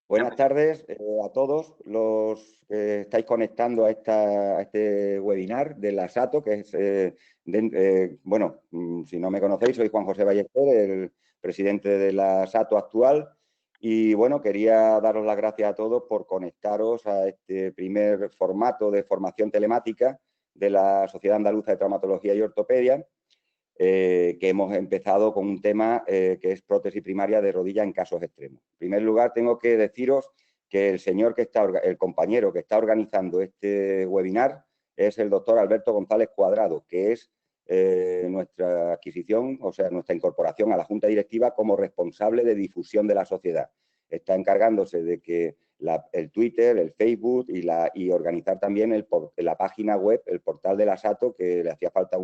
Buenas tardes a todos los que estáis conectando a este webinar de la SATO, que es, bueno, si no me conocéis, soy Juan José Ballester, el presidente de la SATO actual, y bueno, quería daros las gracias a todos por conectaros a este primer formato de formación telemática de la Sociedad Andaluza de Traumatología y Ortopedia, que hemos empezado con un tema que es prótesis primaria de rodilla en casos extremos. En primer lugar, tengo que deciros que el compañero que está organizando este webinar es el doctor Alberto González Cuadrado, que es nuestra adquisición, o sea, nuestra incorporación a la Junta Directiva como responsable de difusión de la sociedad. Está encargándose de que el Twitter, el Facebook y organizar también la página web, el portal de la SATO, que le hacía falta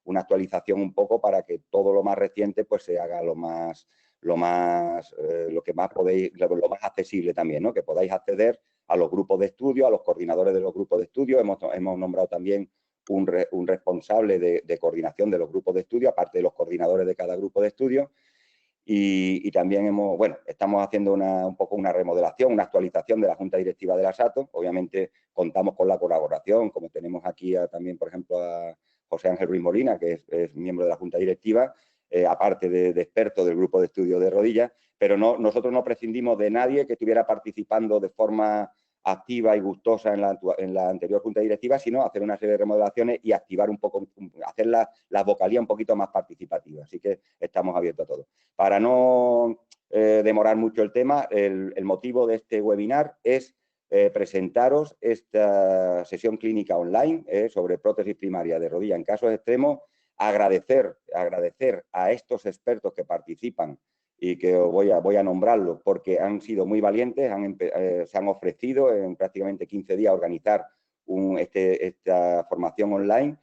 una actualización un poco para que todo lo más reciente pues se haga lo más accesible también, ¿no? Que podáis acceder a los grupos de estudio, a los coordinadores de los grupos de estudio. Hemos nombrado también un responsable de coordinación de los grupos de estudio, aparte de los coordinadores de cada grupo de estudio. Y también estamos haciendo un poco una remodelación, una actualización de la Junta Directiva de la SATO. Obviamente contamos con la colaboración, como tenemos aquí también, por ejemplo, a José Ángel Ruiz Molina, que es miembro de la Junta Directiva, aparte de experto del grupo de estudio de rodillas, pero nosotros no prescindimos de nadie que estuviera participando de forma activa y gustosa en la anterior Junta Directiva, sino hacer una serie de remodelaciones y activar un poco, hacer la vocalía un poquito más participativa. Así que estamos abiertos a todo. Para no demorar mucho el tema, el motivo de este webinar es presentaros esta sesión clínica online sobre prótesis primaria de rodilla en casos extremos, agradecer a estos expertos que participan y que voy a nombrarlos porque han sido muy valientes, se han ofrecido en prácticamente 15 días a organizar esta formación online.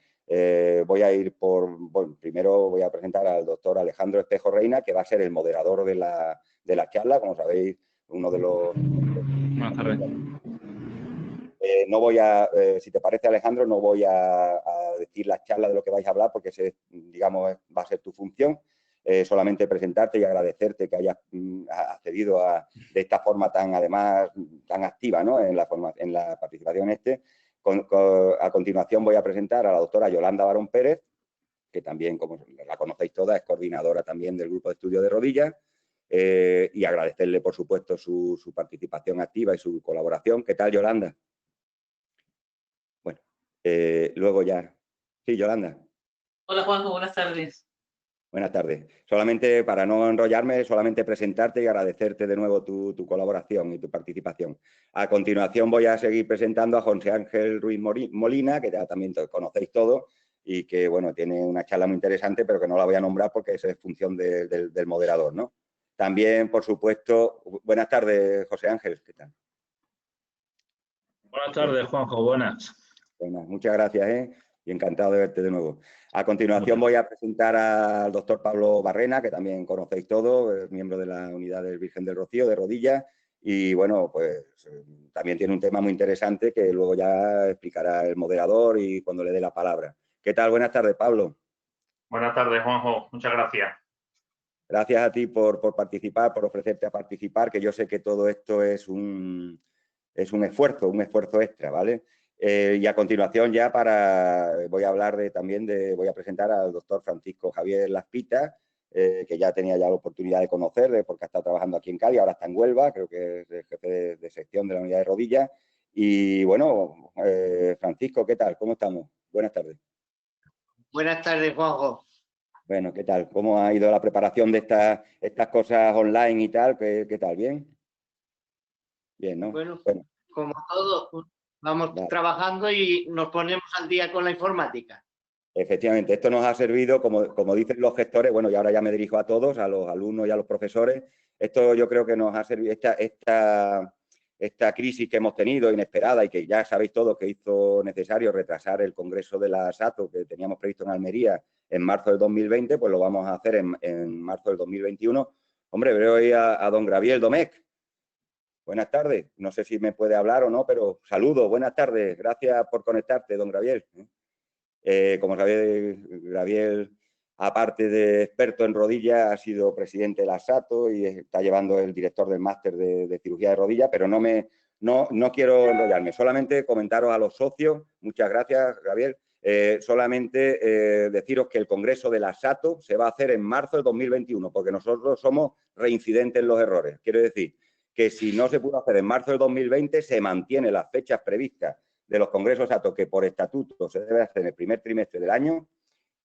Primero voy a presentar al doctor Alejandro Espejo Reina, que va a ser el moderador de la charla, como sabéis, uno de los... Buenas tardes. Si te parece, Alejandro, no voy a decir las charlas de lo que vais a hablar porque digamos, va a ser tu función. Solamente presentarte y agradecerte que hayas accedido de esta forma tan activa, ¿no? en la participación a continuación voy a presentar a la doctora Yolanda Barón Pérez, que también, como la conocéis todas, es coordinadora también del grupo de estudio de rodillas, y agradecerle, por supuesto, su participación activa y su colaboración. ¿Qué tal, Yolanda? Bueno, luego ya... Sí, Yolanda. Hola, Juanjo, buenas tardes. Buenas tardes. Solamente, para no enrollarme, solamente presentarte y agradecerte de nuevo tu colaboración y tu participación. A continuación voy a seguir presentando a José Ángel Ruiz Molina, que ya también conocéis todos, y que, bueno, tiene una charla muy interesante, pero que no la voy a nombrar porque esa es función del moderador, ¿no? También, por supuesto... Buenas tardes, José Ángel, ¿qué tal? Buenas tardes, Juanjo, buenas. Bueno, muchas gracias, y encantado de verte de nuevo. A continuación voy a presentar al doctor Pablo Barrena, que también conocéis todos, es miembro de la unidad del Virgen del Rocío de rodillas, y bueno, pues también tiene un tema muy interesante que luego ya explicará el moderador y cuando le dé la palabra. ¿Qué tal? Buenas tardes, Pablo. Buenas tardes, Juanjo. Muchas gracias. Gracias a ti por participar, por ofrecerte a participar, que yo sé que todo esto es un esfuerzo extra, ¿vale? Y a continuación ya voy a presentar al doctor Francisco Javier Laspita, que ya tenía la oportunidad de conocer, porque ha estado trabajando aquí en Cádiz, ahora está en Huelva, creo que es el jefe de sección de la unidad de rodillas. Y bueno, Francisco, ¿qué tal? ¿Cómo estamos? Buenas tardes. Buenas tardes, Juanjo. Bueno, ¿qué tal? ¿Cómo ha ido la preparación de estas cosas online y tal? ¿Qué tal? ¿Bien? Bien, ¿no? Bueno, como todo, vamos trabajando y nos ponemos al día con la informática. Efectivamente, esto nos ha servido, como dicen los gestores, bueno, y ahora ya me dirijo a todos, a los alumnos y a los profesores, esto yo creo que nos ha servido, esta crisis que hemos tenido, inesperada, y que ya sabéis todos que hizo necesario retrasar el congreso de la SATO que teníamos previsto en Almería en marzo del 2020, pues lo vamos a hacer en marzo del 2021. Hombre, veo ahí a don Gabriel Domecq. Buenas tardes, no sé si me puede hablar o no, pero saludos, buenas tardes, gracias por conectarte, don Gabriel. Como sabéis, Gabriel aparte de experto en rodillas, ha sido presidente de la SATO y está llevando el director del máster de cirugía de rodilla, pero no quiero enrollarme, solamente comentaros a los socios, muchas gracias, Gabriel, solamente deciros que el congreso de la SATO se va a hacer en marzo de 2021, porque nosotros somos reincidentes en los errores. Quiero decir que si no se pudo hacer en marzo de 2020, se mantienen las fechas previstas de los congresos SATO, que por estatuto se debe hacer en el primer trimestre del año,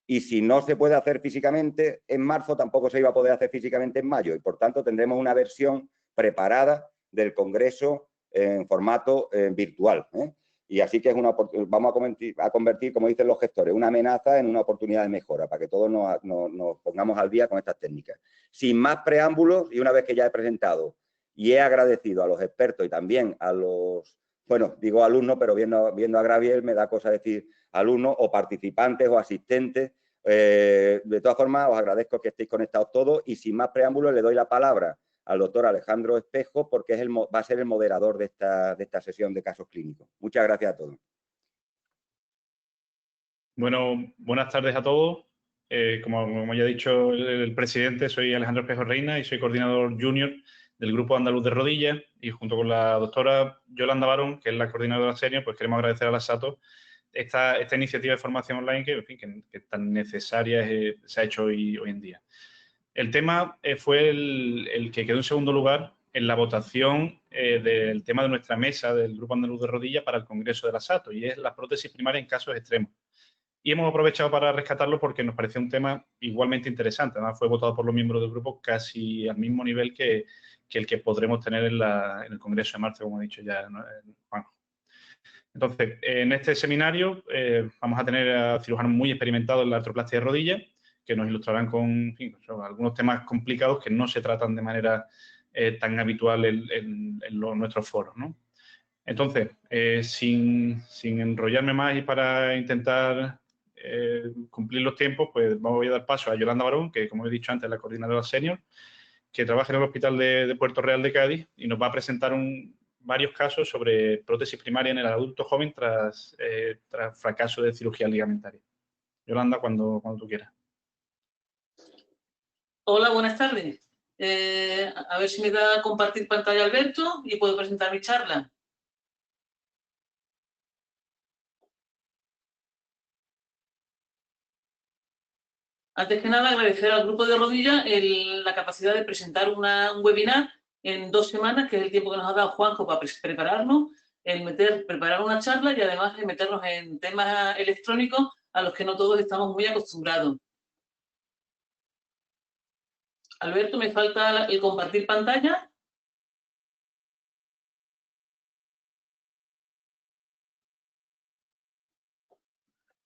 y si no se puede hacer físicamente en marzo, tampoco se iba a poder hacer físicamente en mayo, y por tanto tendremos una versión preparada del congreso en formato virtual, ¿eh? Y así que vamos a convertir, como dicen los gestores, una amenaza en una oportunidad de mejora, para que todos nos pongamos al día con estas técnicas. Sin más preámbulos, y una vez que ya he presentado y he agradecido a los expertos y también a los, bueno, digo alumnos, pero viendo a Gabriel me da cosa decir alumnos o participantes o asistentes. De todas formas, os agradezco que estéis conectados todos y sin más preámbulos le doy la palabra al doctor Alejandro Espejo, porque va a ser el moderador de esta sesión de casos clínicos. Muchas gracias a todos. Bueno, buenas tardes a todos. Como ya ha dicho el presidente, soy Alejandro Espejo Reina y soy coordinador junior del Grupo Andaluz de Rodillas, y junto con la doctora Yolanda Barón, que es la coordinadora senior, pues queremos agradecer a la SATO esta iniciativa de formación online que tan necesaria se ha hecho hoy en día. El tema fue el que quedó en segundo lugar en la votación del tema de nuestra mesa del Grupo Andaluz de Rodillas para el Congreso de la SATO, y es la prótesis primaria en casos extremos. Y hemos aprovechado para rescatarlo porque nos pareció un tema igualmente interesante. Además, fue votado por los miembros del grupo casi al mismo nivel que el que podremos tener en el Congreso de marzo, como ha dicho ya Juanjo. Entonces, en este seminario vamos a tener a cirujanos muy experimentados en la artroplastia de rodilla, que nos ilustrarán con algunos temas complicados que no se tratan de manera tan habitual en nuestros foros, ¿no? Entonces, sin enrollarme más y para intentar cumplir los tiempos, pues voy a dar paso a Yolanda Barón, que como he dicho antes es la coordinadora senior, que trabaja en el Hospital de Puerto Real de Cádiz y nos va a presentar varios casos sobre prótesis primaria en el adulto joven tras fracaso de cirugía ligamentaria. Yolanda, cuando tú quieras. Hola, buenas tardes. A ver si me da compartir pantalla Alberto y puedo presentar mi charla. Antes que nada, agradecer al grupo de rodillas la capacidad de presentar un webinar en 2 semanas, que es el tiempo que nos ha dado Juanjo para prepararnos, preparar una charla y además de meternos en temas electrónicos a los que no todos estamos muy acostumbrados. Alberto, me falta el compartir pantalla.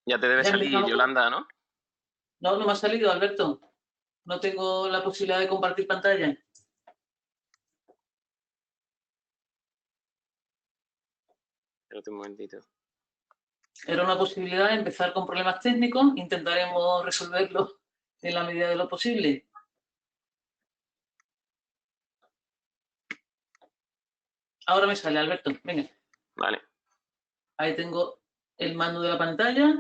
Ya te debe salir, Yolanda, ¿no? No me ha salido, Alberto. No tengo la posibilidad de compartir pantalla. Espérate un momentito. Era una posibilidad de empezar con problemas técnicos. Intentaremos resolverlos en la medida de lo posible. Ahora me sale, Alberto. Venga. Vale. Ahí tengo el mando de la pantalla.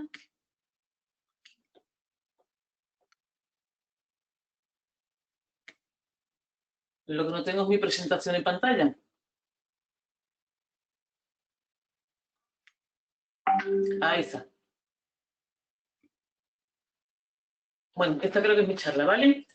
Lo que no tengo es mi presentación en pantalla. Ahí está. Bueno, esta creo que es mi charla, ¿vale?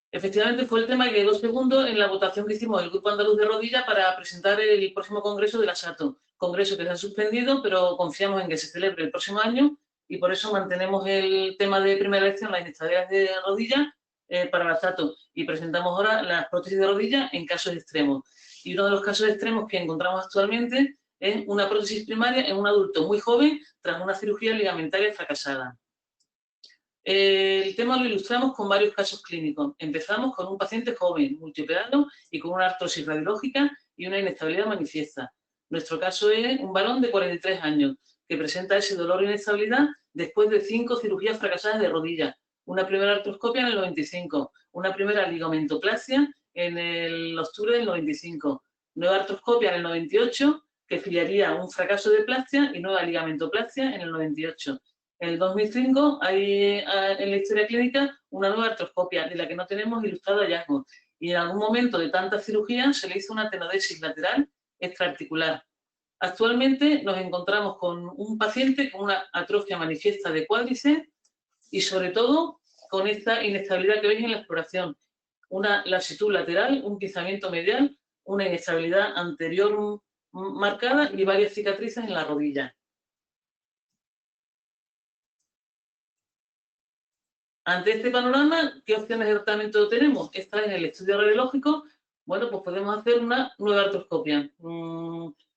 Efectivamente fue el tema que quedó segundo en la votación que hicimos del Grupo Andaluz de Rodillas para presentar el próximo congreso de la SATO. Congreso que se ha suspendido, pero confiamos en que se celebre el próximo año y por eso mantenemos el tema de primera elección, las inestabilidades de rodillas, para la SATO. Y presentamos ahora las prótesis de rodilla en casos extremos. Y uno de los casos extremos que encontramos actualmente es una prótesis primaria en un adulto muy joven tras una cirugía ligamentaria fracasada. El tema lo ilustramos con varios casos clínicos. Empezamos con un paciente joven, multioperado y con una artrosis radiológica y una inestabilidad manifiesta. Nuestro caso es un varón de 43 años que presenta ese dolor e inestabilidad después de 5 cirugías fracasadas de rodilla. Una primera artroscopia en el 95, una primera ligamentoplastia en el octubre del 95, nueva artroscopia en el 98, que filiaría un fracaso de plastia y nueva ligamentoplastia en el 98. En el 2005 hay en la historia clínica una nueva artroscopia de la que no tenemos ilustrado hallazgos. Y en algún momento de tanta cirugía se le hizo una tenodesis lateral extraarticular. Actualmente nos encontramos con un paciente con una atrofia manifiesta de cuádriceps y sobre todo con esta inestabilidad que veis en la exploración. Una lasitud lateral, un pinzamiento medial, una inestabilidad anterior marcada y varias cicatrices en la rodilla. Ante este panorama, ¿qué opciones de tratamiento tenemos? Esta en el estudio radiológico, bueno, pues podemos hacer una nueva artroscopia.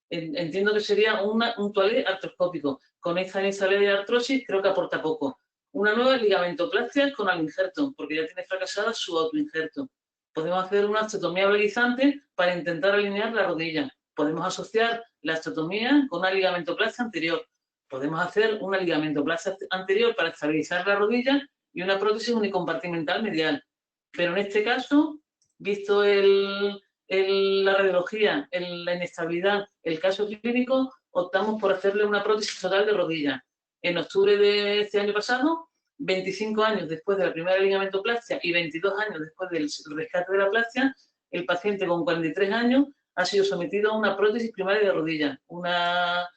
Entiendo que sería un toalé artroscópico. Con esta inestabilidad de artrosis creo que aporta poco. Una nueva ligamentoplastia con alinjerto, porque ya tiene fracasada su autoinjerto. Podemos hacer una osteotomía bleguizante para intentar alinear la rodilla. Podemos asociar la osteotomía con una ligamentoplastia anterior. Podemos hacer una ligamentoplastia anterior para estabilizar la rodilla y una prótesis unicompartimental medial. Pero en este caso, visto la radiología, la inestabilidad, el caso clínico, optamos por hacerle una prótesis total de rodilla. En octubre de este año pasado, 25 años después de la primera ligamentoplastia y 22 años después del rescate de la plastia, el paciente con 43 años ha sido sometido a una prótesis primaria de rodilla, una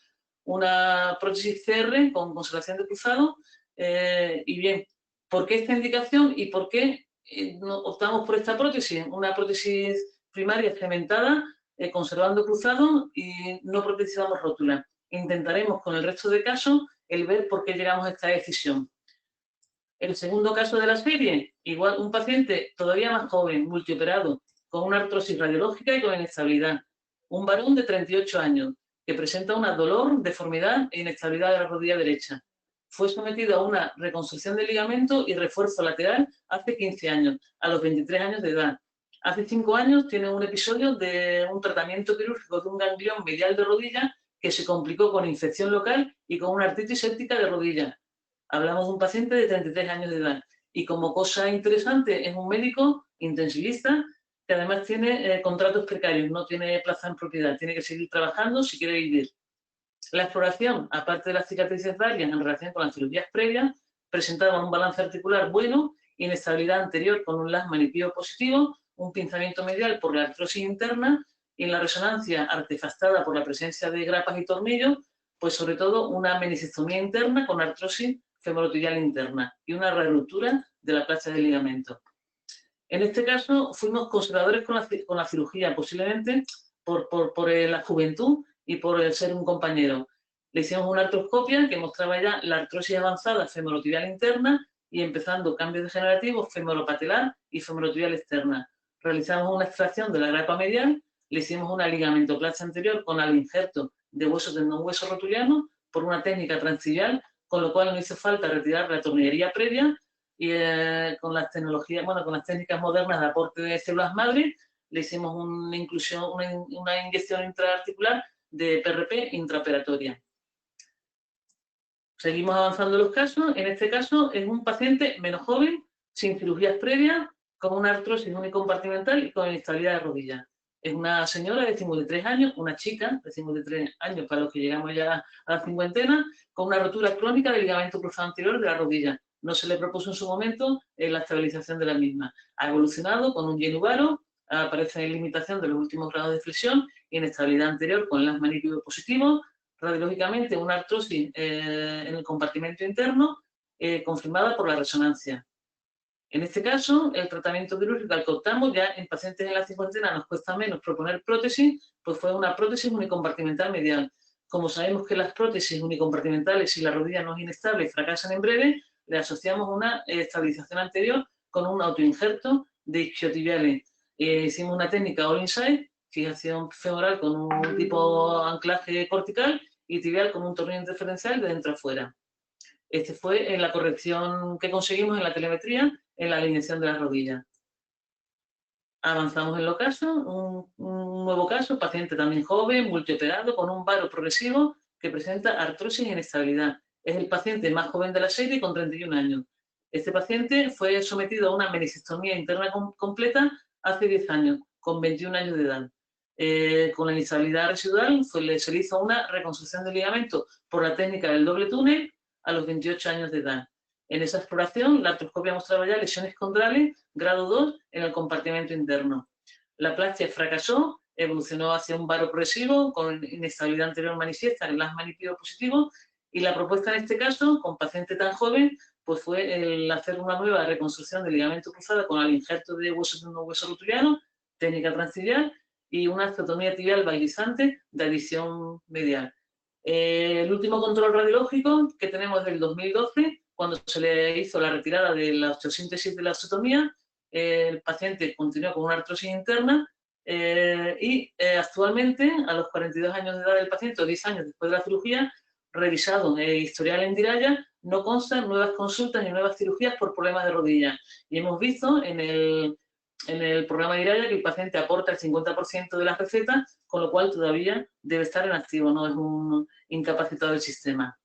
prótesis CR con conservación de cruzado. Y bien, ¿por qué esta indicación y por qué optamos por esta prótesis? Una prótesis primaria cementada, conservando cruzado y no protegiamos rótula. Intentaremos con el resto de casos el ver por qué llegamos a esta decisión. El segundo caso de la serie, igual un paciente todavía más joven, multioperado, con una artrosis radiológica y con inestabilidad. Un varón de 38 años que presenta una dolor, deformidad e inestabilidad de la rodilla derecha. Fue sometido a una reconstrucción del ligamento y refuerzo lateral hace 15 años, a los 23 años de edad. Hace 5 años tiene un episodio de un tratamiento quirúrgico de un ganglión medial de rodilla que se complicó con infección local y con una artritis séptica de rodilla. Hablamos de un paciente de 33 años de edad. Y como cosa interesante, es un médico intensivista que además tiene contratos precarios, no tiene plaza en propiedad, tiene que seguir trabajando si quiere vivir. La exploración, aparte de las cicatrices varias en relación con las cirugías previas, presentaba un balance articular bueno, inestabilidad anterior con un Lastman y pío positivo, un pinzamiento medial por la artrosis interna y en la resonancia artefactada por la presencia de grapas y tornillos, pues sobre todo una meniscectomía interna con artrosis femorotibial interna y una ruptura de la placa del ligamento. En este caso fuimos conservadores con la cirugía, posiblemente por la juventud y por el ser un compañero. Le hicimos una artroscopia que mostraba ya la artrosis avanzada femorotibial interna y empezando cambios degenerativos femoropatelar y femorotibial externa. Realizamos una extracción de la grapa medial, le hicimos una ligamentoplastia anterior con alinjerto de hueso tendón hueso rotuliano por una técnica transtibial, con lo cual no hizo falta retirar la tornillería previa y con las tecnologías, bueno, con las técnicas modernas de aporte de células madre, le hicimos una inclusión, una inyección intraarticular de PRP intraoperatoria. Seguimos avanzando los casos. En este caso es un paciente menos joven, sin cirugías previas, con una artrosis unicompartimental y con inestabilidad de rodilla. Es una señora de 53 años, una chica de 53 años para los que llegamos ya a la cincuentena, con una rotura crónica del ligamento cruzado anterior de la rodilla. No se le propuso en su momento la estabilización de la misma. Ha evolucionado con un genuvaro, aparece en limitación de los últimos grados de flexión, inestabilidad anterior con el manipio positivo, radiológicamente una artrosis en el compartimento interno confirmada por la resonancia. En este caso, el tratamiento quirúrgico al que optamos ya en pacientes en la cincuentena nos cuesta menos proponer prótesis, pues fue una prótesis unicompartimental medial. Como sabemos que las prótesis unicompartimentales, si la rodilla no es inestable y fracasan en breve, le asociamos una estabilización anterior con un autoinjerto de isquiotibiales. Hicimos una técnica all inside, fijación femoral con un tipo anclaje cortical y tibial con un tornillo interferencial de dentro a fuera. Este fue la corrección que conseguimos en la telemetría en la alineación de las rodillas. Avanzamos en los casos, un nuevo caso, paciente también joven, multioperado, con un varo progresivo que presenta artrosis e inestabilidad. Es el paciente más joven de la serie con 31 años. Este paciente fue sometido a una meniscectomía interna completa hace 10 años, con 21 años de edad. Con la inestabilidad residual se le hizo una reconstrucción del ligamento por la técnica del doble túnel, a los 28 años de edad. En esa exploración, la artroscopia mostraba ya lesiones condrales, grado 2, en el compartimento interno. La aplastia fracasó, evolucionó hacia un varo progresivo con inestabilidad anterior manifiesta en el asma lípido positivo, y la propuesta en este caso, con paciente tan joven, pues fue el hacer una nueva reconstrucción del ligamento cruzado con el injerto de hueso de un hueso rotuliano, técnica transtibial, y una osteotomía tibial valigizante de adición medial. El último control radiológico que tenemos es del 2012, cuando se le hizo la retirada de la osteosíntesis de la osteotomía. El paciente continuó con una artrosis interna y actualmente, a los 42 años de edad del paciente, o 10 años después de la cirugía, revisado el historial en Diraya, no constan nuevas consultas ni nuevas cirugías por problemas de rodilla. Y hemos visto en el programa de Diraya que el paciente aporta el 50% de las recetas, con lo cual todavía debe estar en activo, no es un incapacitado del sistema.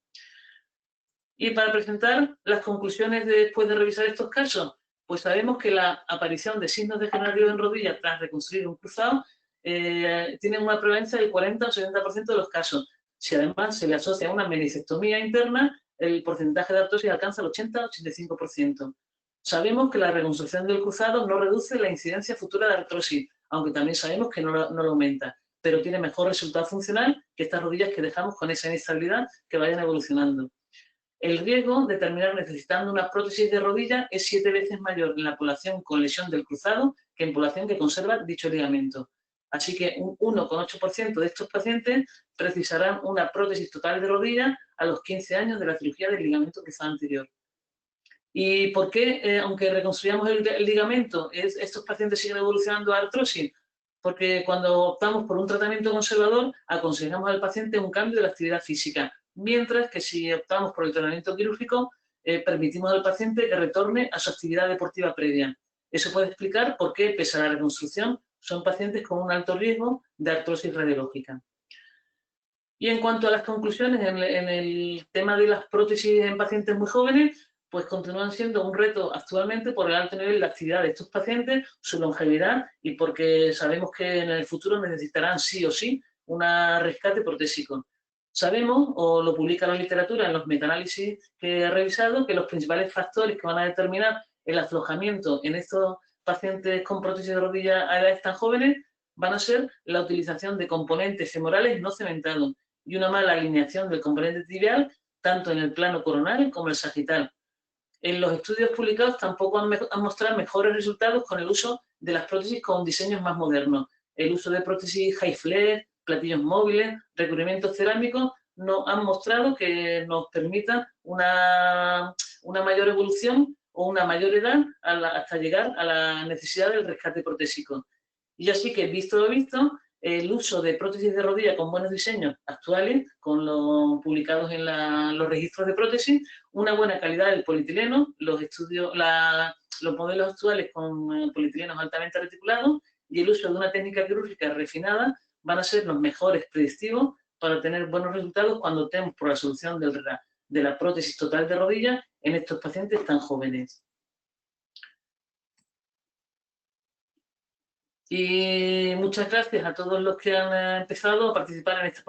Y para presentar las conclusiones después de revisar estos casos, pues sabemos que la aparición de signos degenerativos en rodilla tras reconstruir un cruzado tiene una prevalencia del 40 o 70% de los casos. Si además se le asocia a una meniscectomía interna, el porcentaje de artrosis alcanza el 80-85%. Sabemos que la reconstrucción del cruzado no reduce la incidencia futura de artrosis, aunque también sabemos que no lo aumenta, pero tiene mejor resultado funcional que estas rodillas que dejamos con esa inestabilidad que vayan evolucionando. El riesgo de terminar necesitando una prótesis de rodilla es 7 veces mayor en la población con lesión del cruzado que en población que conserva dicho ligamento. Así que un 1,8% de estos pacientes precisarán una prótesis total de rodilla a los 15 años de la cirugía del ligamento cruzado anterior. ¿Y por qué, aunque reconstruyamos el ligamento, estos pacientes siguen evolucionando a artrosis? Porque cuando optamos por un tratamiento conservador, aconsejamos al paciente un cambio de la actividad física, mientras que si optamos por el tratamiento quirúrgico, permitimos al paciente que retorne a su actividad deportiva previa. Eso puede explicar por qué, pese a la reconstrucción, son pacientes con un alto riesgo de artrosis radiológica. Y en cuanto a las conclusiones, en el tema de las prótesis en pacientes muy jóvenes, pues continúan siendo un reto actualmente por el alto nivel de actividad de estos pacientes, su longevidad y porque sabemos que en el futuro necesitarán sí o sí un rescate protésico. Sabemos, o lo publica la literatura en los metaanálisis que he revisado, que los principales factores que van a determinar el aflojamiento en estos pacientes con prótesis de rodilla a edades tan jóvenes van a ser la utilización de componentes femorales no cementados y una mala alineación del componente tibial, tanto en el plano coronal como el sagital. En los estudios publicados tampoco han mostrado mejores resultados con el uso de las prótesis con diseños más modernos. El uso de prótesis high flex, platillos móviles, recubrimientos cerámicos, no han mostrado que nos permita una mayor evolución o una mayor edad hasta llegar a la necesidad del rescate protésico. Y así que, visto lo visto, el uso de prótesis de rodilla con buenos diseños actuales, con los publicados en los registros de prótesis, una buena calidad del polietileno, los modelos actuales con polietilenos altamente reticulados y el uso de una técnica quirúrgica refinada van a ser los mejores predictivos para tener buenos resultados cuando optemos por la solución de la prótesis total de rodilla en estos pacientes tan jóvenes. Y muchas gracias a todos los que han empezado a participar en este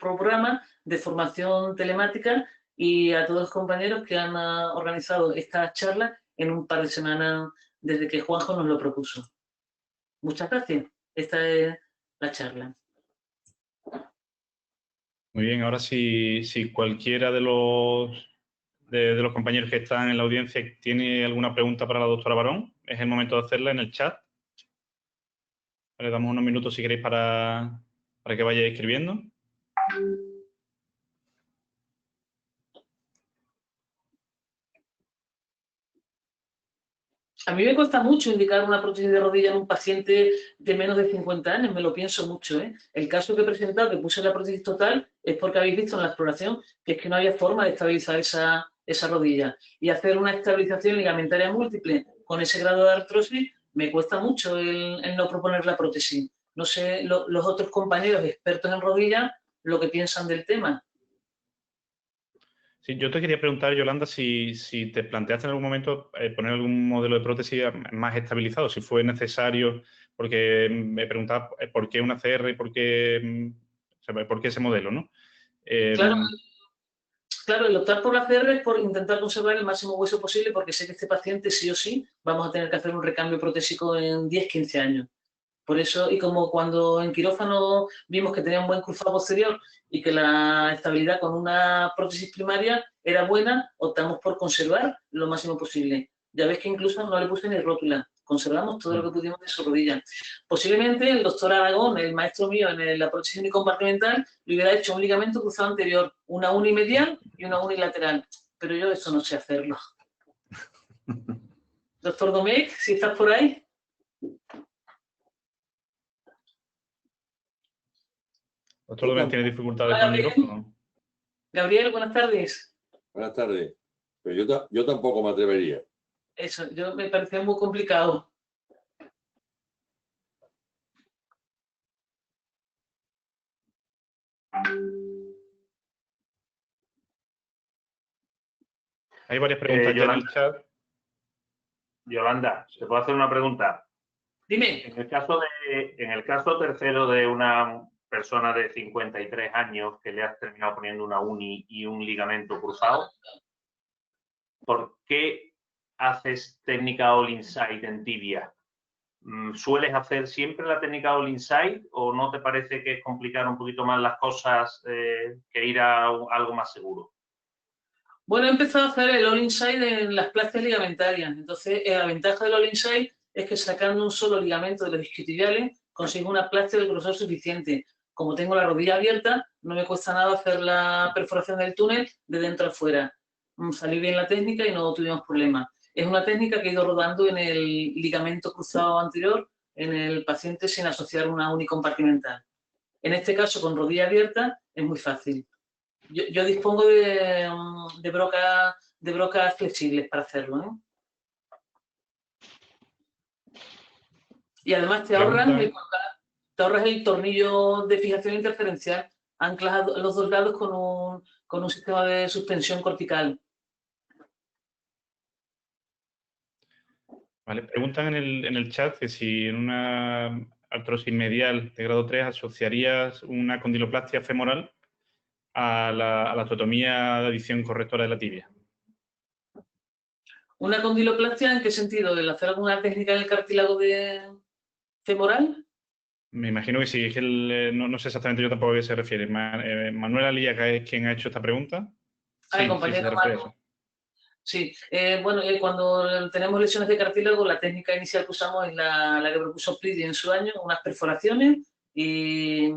programa de formación telemática y a todos los compañeros que han organizado esta charla en un par de semanas desde que Juanjo nos lo propuso. Muchas gracias. Esta es la charla. Muy bien, ahora si cualquiera de los compañeros que están en la audiencia tiene alguna pregunta para la doctora Barón, es el momento de hacerla en el chat. Le damos unos minutos si queréis para que vayáis escribiendo. A mí me cuesta mucho indicar una prótesis de rodilla en un paciente de menos de 50 años, me lo pienso mucho, ¿eh? El caso que he presentado, que puse la prótesis total, es porque habéis visto en la exploración que es que no había forma de estabilizar esa rodilla. Y hacer una estabilización ligamentaria múltiple con ese grado de artrosis me cuesta mucho el no proponer la prótesis. No sé los otros compañeros expertos en rodilla lo que piensan del tema. Sí, yo te quería preguntar, Yolanda, si te planteaste en algún momento poner algún modelo de prótesis más estabilizado, si fue necesario, porque me preguntaba por qué una CR y por qué ese modelo, ¿no? Claro, Claro, el optar por la CR es por intentar conservar el máximo hueso posible, porque sé que este paciente sí o sí vamos a tener que hacer un recambio protésico en 10-15 años. Por eso, y como cuando en quirófano vimos que tenía un buen cruzado posterior y que la estabilidad con una prótesis primaria era buena, optamos por conservar lo máximo posible. Ya ves que incluso no le puse ni rótula, conservamos todo lo que pudimos de su rodilla. Posiblemente el doctor Aragón, el maestro mío en la prótesis unicompartimental, le hubiera hecho un ligamento cruzado anterior, una unimedial y una unilateral, pero yo eso no sé hacerlo. Doctor Domecq, si estás por ahí. Doctor Domecq tiene dificultades con el micrófono. Gabriel, buenas tardes. Buenas tardes. Pero yo tampoco me atrevería. Eso, me parecía muy complicado. Hay varias preguntas ya en el chat. Yolanda, ¿te puedo hacer una pregunta? Dime. En el caso tercero de una persona de 53 años que le has terminado poniendo una uni y un ligamento cruzado, ¿por qué haces técnica all inside en tibia? ¿Sueles hacer siempre la técnica all inside o no te parece que es complicar un poquito más las cosas que ir a algo más seguro? Bueno, he empezado a hacer el all inside en las plásticas ligamentarias. Entonces, la ventaja del all inside es que sacando un solo ligamento de los isquiotibiales consigo una plástica de grosor suficiente. Como tengo la rodilla abierta, no me cuesta nada hacer la perforación del túnel de dentro a fuera. Salió bien la técnica y no tuvimos problemas. Es una técnica que he ido rodando en el ligamento cruzado anterior en el paciente sin asociar una unicompartimental. En este caso, con rodilla abierta, es muy fácil. Yo dispongo de brocas flexibles para hacerlo, ¿eh? Y además te ahorras el tornillo de fijación interferencial, anclas a los dos lados con un sistema de suspensión cortical. Vale, preguntan en el chat que si en una artrosis medial de grado 3 asociarías una condiloplastia femoral a la osteotomía de adición correctora de la tibia. ¿Una condiloplastia en qué sentido? ¿El hacer alguna técnica en el cartílago femoral? Me imagino que sí, es que no sé exactamente yo tampoco a qué se refiere. Manuel Aliaga es quien ha hecho esta pregunta. Sí, el compañero Manu. Sí, bueno, cuando tenemos lesiones de cartílago, la técnica inicial que usamos es la que propuso Pridi en su año, unas perforaciones y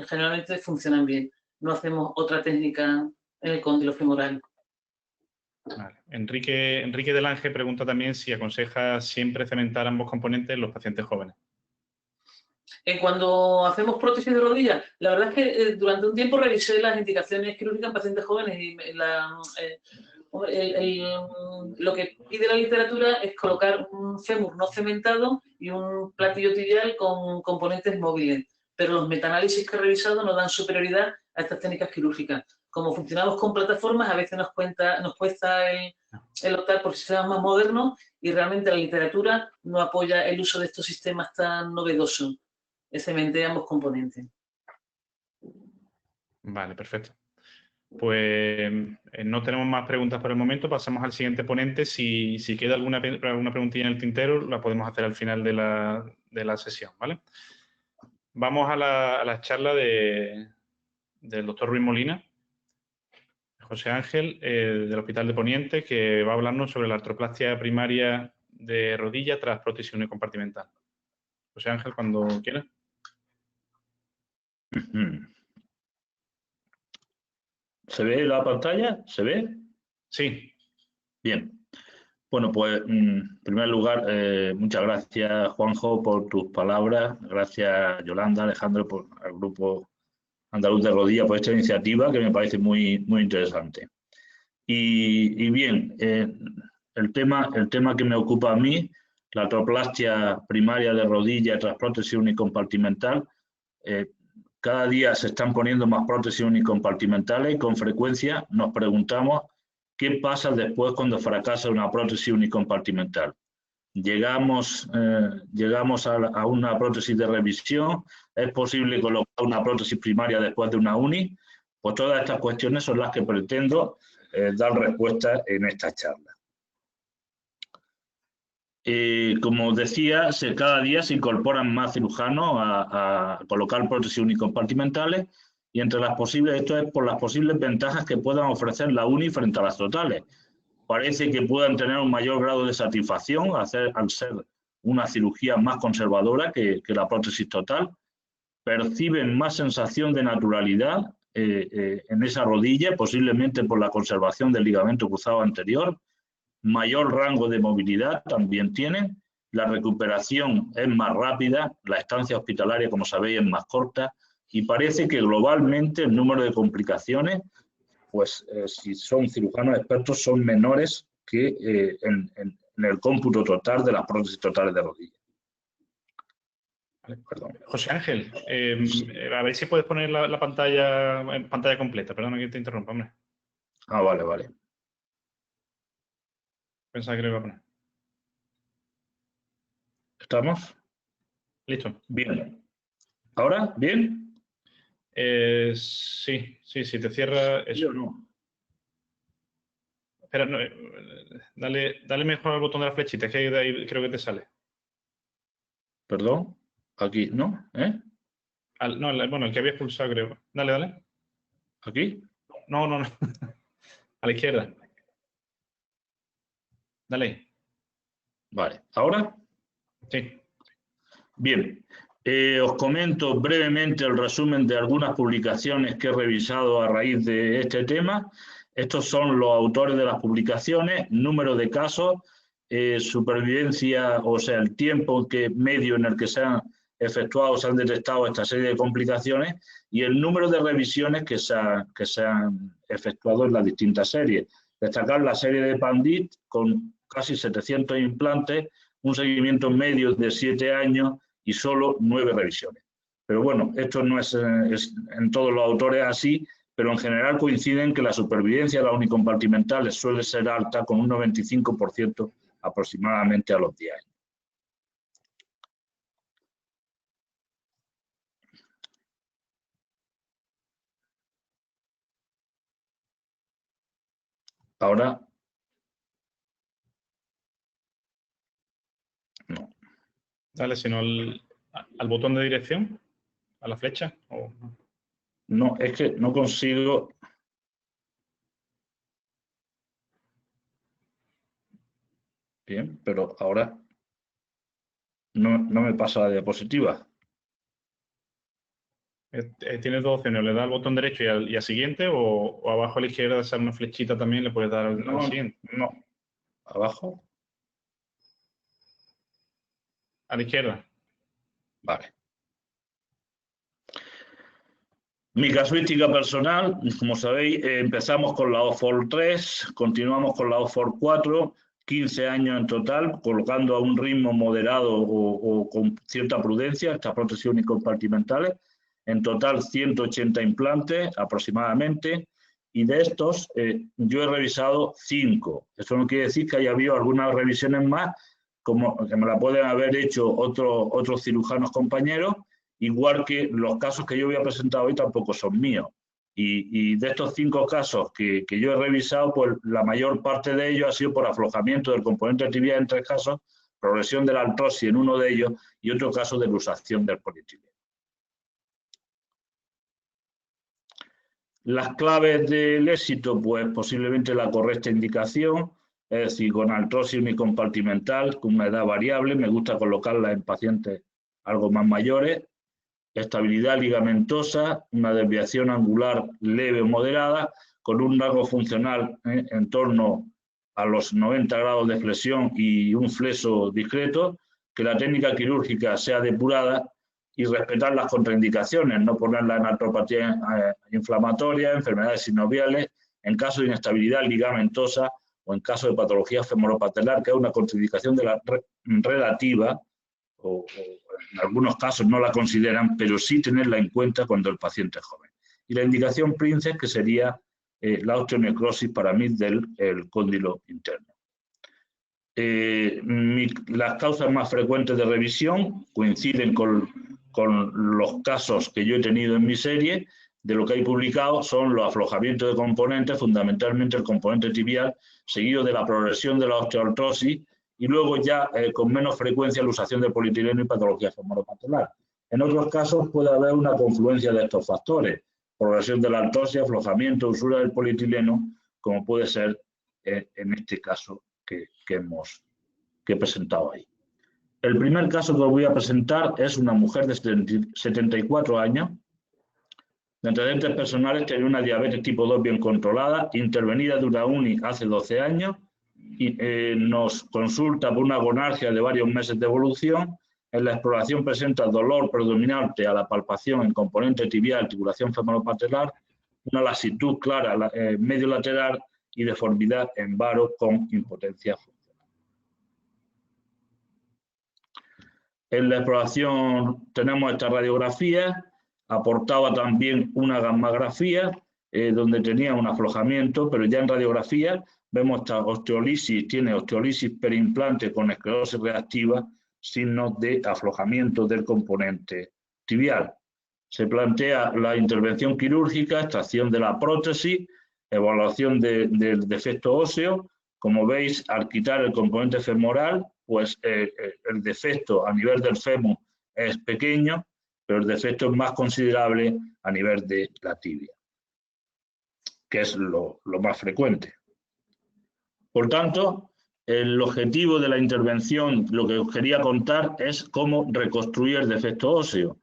generalmente funcionan bien. No hacemos otra técnica en el cóndilo femoral. Vale. Enrique del Ángel pregunta también si aconseja siempre cementar ambos componentes en los pacientes jóvenes. Cuando hacemos prótesis de rodilla, la verdad es que durante un tiempo revisé las indicaciones quirúrgicas en pacientes jóvenes y lo que pide la literatura es colocar un fémur no cementado y un platillo tibial con componentes móviles, pero los metaanálisis que he revisado nos dan superioridad a estas técnicas quirúrgicas. Como funcionamos con plataformas, a veces nos cuesta el optar por sistemas más modernos y realmente la literatura no apoya el uso de estos sistemas tan novedosos. Cementé ambos componentes. Vale, perfecto. Pues no tenemos más preguntas por el momento. Pasamos al siguiente ponente. Si queda alguna preguntilla en el tintero, la podemos hacer al final de la sesión, ¿vale? Vamos a la charla del doctor Ruiz Molina, José Ángel, del Hospital de Poniente, que va a hablarnos sobre la artroplastia primaria de rodilla tras prótesis unicompartimental. José Ángel, cuando quieras. ¿Se ve la pantalla? ¿Se ve? Sí. Bien. Bueno, pues en primer lugar, muchas gracias, Juanjo, por tus palabras. Gracias, Yolanda, Alejandro, al Grupo Andaluz de Rodilla, por esta iniciativa que me parece muy, muy interesante. Y bien, el tema que me ocupa a mí, la artroplastia primaria de rodilla tras prótesis unicompartimental, cada día se están poniendo más prótesis unicompartimentales y con frecuencia nos preguntamos qué pasa después cuando fracasa una prótesis unicompartimental. Llegamos a una prótesis de revisión, es posible colocar una prótesis primaria después de una uni, Pues todas estas cuestiones son las que pretendo dar respuesta en esta charla. Como decía, cada día se incorporan más cirujanos a colocar prótesis unicompartimentales y esto es por las posibles ventajas que puedan ofrecer la uni frente a las totales. Parece que puedan tener un mayor grado de satisfacción al ser una cirugía más conservadora que la prótesis total. Perciben más sensación de naturalidad en esa rodilla, posiblemente por la conservación del ligamento cruzado anterior. Mayor rango de movilidad también tienen. La recuperación es más rápida, la estancia hospitalaria, como sabéis, es más corta y parece que globalmente el número de complicaciones, pues si son cirujanos expertos, son menores que en el cómputo total de las prótesis totales de rodilla. Perdón. José Ángel, a ver si puedes poner la pantalla en pantalla completa. Perdona que te interrumpa, hombre. Ah, vale, vale. Pensaba que lo iba a poner. ¿Estamos? Listo. Bien. ¿Ahora? ¿Bien? Sí, te cierra eso. ¿Sí o no? Espera, no, dale mejor al botón de la flechita, que de ahí creo que te sale. Perdón. Aquí, ¿no? Bueno, el que habías pulsado, creo. Dale. ¿Aquí? No. A la izquierda. Dale. Vale. ¿Ahora? Sí. Bien. Os comento brevemente el resumen de algunas publicaciones que he revisado a raíz de este tema. Estos son los autores de las publicaciones, número de casos, supervivencia, o sea, el tiempo medio en el que se han detectado esta serie de complicaciones y el número de revisiones que se han efectuado en las distintas series. Destacar la serie de Pandit con casi 700 implantes, un seguimiento medio de 7 años y solo 9 revisiones. Pero bueno, esto no es en todos los autores así, pero en general coinciden que la supervivencia de las unicompartimentales suele ser alta, con un 95% aproximadamente a los 10 años. Ahora, no. Dale, si no al botón de dirección, a la flecha. No, es que no consigo. Bien, pero ahora no me pasa la diapositiva. Tienes dos opciones, le das al botón derecho y al siguiente, o abajo a la izquierda sale una flechita también, le puedes dar al siguiente. No, abajo. A la izquierda. Vale. Mi casuística personal, como sabéis, empezamos con la OFOR 3, continuamos con la OFOR 4, 15 años en total, colocando a un ritmo moderado o con cierta prudencia estas prótesis unicompartimentales. En total 180 implantes aproximadamente, y de estos yo he revisado 5. Eso no quiere decir que haya habido algunas revisiones más, como que me la pueden haber hecho otros cirujanos compañeros, igual que los casos que yo voy a presentar hoy tampoco son míos. Y de estos 5 casos que yo he revisado, pues la mayor parte de ellos ha sido por aflojamiento del componente de tibial en 3 casos, progresión de la artrosis en uno de ellos y otro caso de luxación del polietileno. Las claves del éxito, pues posiblemente la correcta indicación, es decir, con artrosis unicompartimental, con una edad variable, me gusta colocarla en pacientes algo más mayores, estabilidad ligamentosa, una desviación angular leve o moderada, con un rango funcional en torno a los 90 grados de flexión y un flexo discreto, que la técnica quirúrgica sea depurada y respetar las contraindicaciones, no ponerla en artropatía inflamatoria, enfermedades sinoviales, en caso de inestabilidad ligamentosa o en caso de patología femoropatelar, que es una contraindicación de la relativa, o en algunos casos no la consideran, pero sí tenerla en cuenta cuando el paciente es joven. Y la indicación princeps, que sería la osteonecrosis para mí del cóndilo interno. Las causas más frecuentes de revisión coinciden con los casos que yo he tenido en mi serie, de lo que hay publicado son los aflojamientos de componentes, fundamentalmente el componente tibial, seguido de la progresión de la osteoartrosis y luego ya con menos frecuencia la usación de polietileno y patología femoropatelar. En otros casos puede haber una confluencia de estos factores, progresión de la artrosis, aflojamiento, usura del polietileno, como puede ser en este caso que he presentado ahí. El primer caso que os voy a presentar es una mujer de 74 años, de antecedentes personales, tenía una diabetes tipo 2 bien controlada, intervenida de una UNI hace 12 años, y nos consulta por una gonargia de varios meses de evolución. En la exploración presenta dolor predominante a la palpación en componente tibial, articulación femoropatelar, una lasitud clara medio lateral y deformidad en varo con impotencia funcional. En la exploración tenemos esta radiografía, aportaba también una gammagrafía donde tenía un aflojamiento, pero ya en radiografía vemos esta osteolisis, tiene osteolisis perimplante con esclerosis reactiva, signos de aflojamiento del componente tibial. Se plantea la intervención quirúrgica, extracción de la prótesis, evaluación del defecto óseo. Como veis, al quitar el componente femoral, pues el defecto a nivel del fémur es pequeño, pero el defecto es más considerable a nivel de la tibia, que es lo más frecuente. Por tanto, el objetivo de la intervención, lo que os quería contar, es cómo reconstruir el defecto óseo.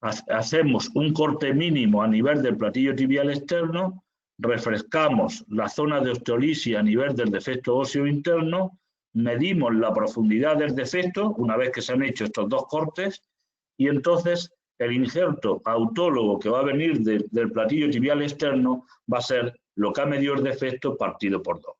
Hacemos un corte mínimo a nivel del platillo tibial externo, refrescamos la zona de osteolisis a nivel del defecto óseo interno, medimos la profundidad del defecto una vez que se han hecho estos dos cortes, y entonces el injerto autólogo que va a venir del platillo tibial externo va a ser lo que ha medido el defecto partido por 2.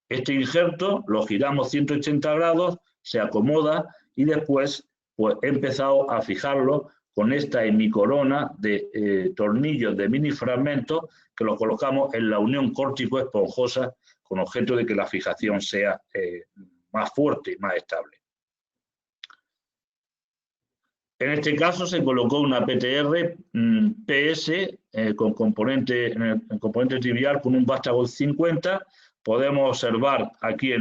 Este injerto lo giramos 180 grados, se acomoda y después pues, he empezado a fijarlo con esta hemicorona de tornillos de mini fragmentos que los colocamos en la unión córtico-esponjosa con objeto de que la fijación sea más fuerte y más estable. En este caso se colocó una PTR PS con componente tibial con un vástago 50. Podemos observar aquí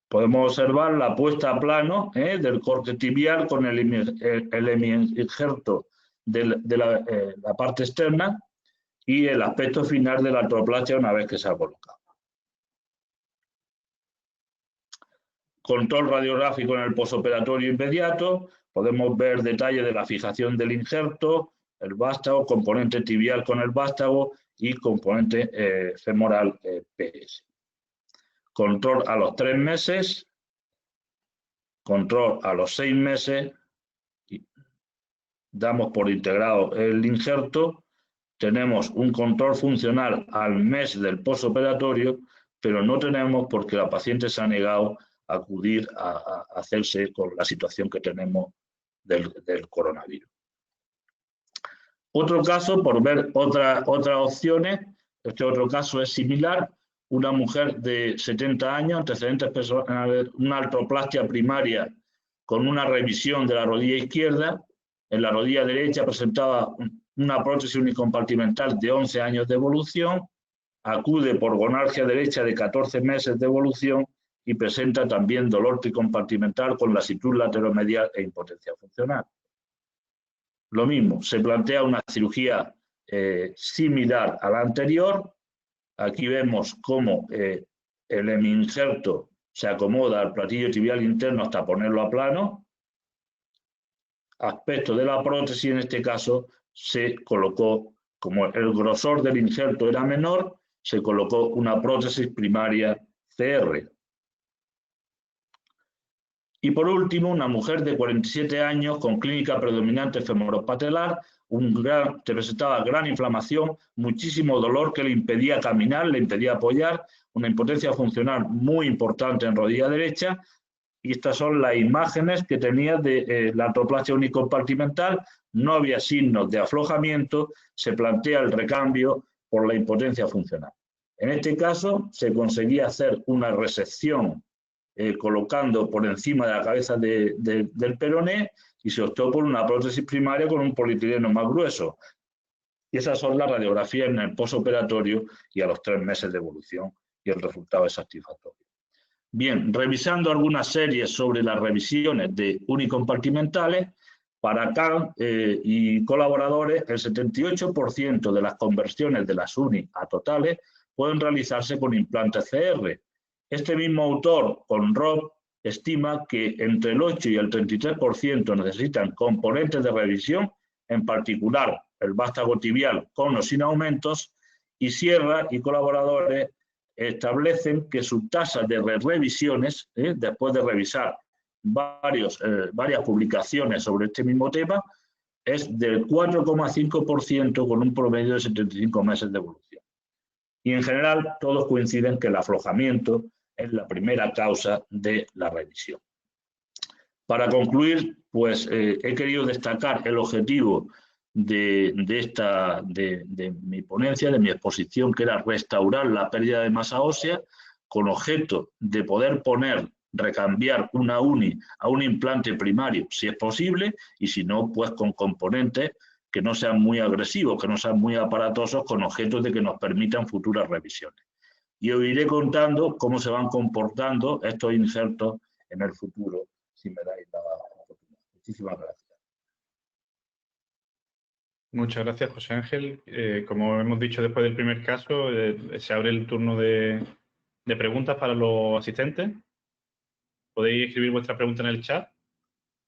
podemos observar la puesta a plano del corte tibial con el hemi-injerto de la parte externa y el aspecto final de la artroplastia una vez que se ha colocado. Control radiográfico en el posoperatorio inmediato, podemos ver detalles de la fijación del injerto, el vástago, componente tibial con el vástago y componente femoral PS. Control a los 3 meses, control a los 6 meses, y damos por integrado el injerto, tenemos un control funcional al mes del posoperatorio, pero no tenemos porque la paciente se ha negado a acudir a hacerse con la situación que tenemos del coronavirus. Otro caso, por ver otras opciones, este otro caso es similar, una mujer de 70 años, antecedentes personales, una artroplastia primaria con una revisión de la rodilla izquierda, en la rodilla derecha presentaba una prótesis unicompartimental de 11 años de evolución, acude por gonargia derecha de 14 meses de evolución y presenta también dolor tricompartimental con lasitud lateromedial e impotencia funcional. Lo mismo, se plantea una cirugía similar a la anterior. Aquí vemos cómo el hemi-injerto se acomoda al platillo tibial interno hasta ponerlo a plano. Aspecto de la prótesis, en este caso, se colocó, como el grosor del injerto era menor, se colocó una prótesis primaria CR. Y por último, una mujer de 47 años con clínica predominante femoropatelar, presentaba gran inflamación, muchísimo dolor que le impedía caminar, le impedía apoyar, una impotencia funcional muy importante en rodilla derecha. Y estas son las imágenes que tenía de la artroplastia unicompartimental. No había signos de aflojamiento, se plantea el recambio por la impotencia funcional. En este caso se conseguía hacer una resección colocando por encima de la cabeza del peroné y se optó por una prótesis primaria con un polietileno más grueso. Y esas son las radiografías en el posoperatorio y a los 3 meses de evolución, y el resultado es satisfactorio. Bien, revisando algunas series sobre las revisiones de unicompartimentales, para Kahn y colaboradores, el 78% de las conversiones de las uni a totales pueden realizarse con implantes CR. Este mismo autor, con Rob, estima que entre el 8 y el 33% necesitan componentes de revisión, en particular el vástago tibial con o sin aumentos, y Sierra y colaboradores establecen que su tasa de revisiones, después de revisar varias publicaciones sobre este mismo tema, es del 4,5% con un promedio de 75 meses de evolución. Y en general todos coinciden que el aflojamiento es la primera causa de la revisión. Para concluir, pues he querido destacar el objetivo de mi ponencia, de mi exposición, que era restaurar la pérdida de masa ósea con objeto de poder recambiar una uni a un implante primario, si es posible, y si no, pues con componentes que no sean muy agresivos, que no sean muy aparatosos, con objetos de que nos permitan futuras revisiones. Y os iré contando cómo se van comportando estos injertos en el futuro, si me dais la oportunidad. Muchísimas gracias. Muchas gracias, José Ángel. Como hemos dicho después del primer caso, se abre el turno de preguntas para los asistentes. Podéis escribir vuestra pregunta en el chat,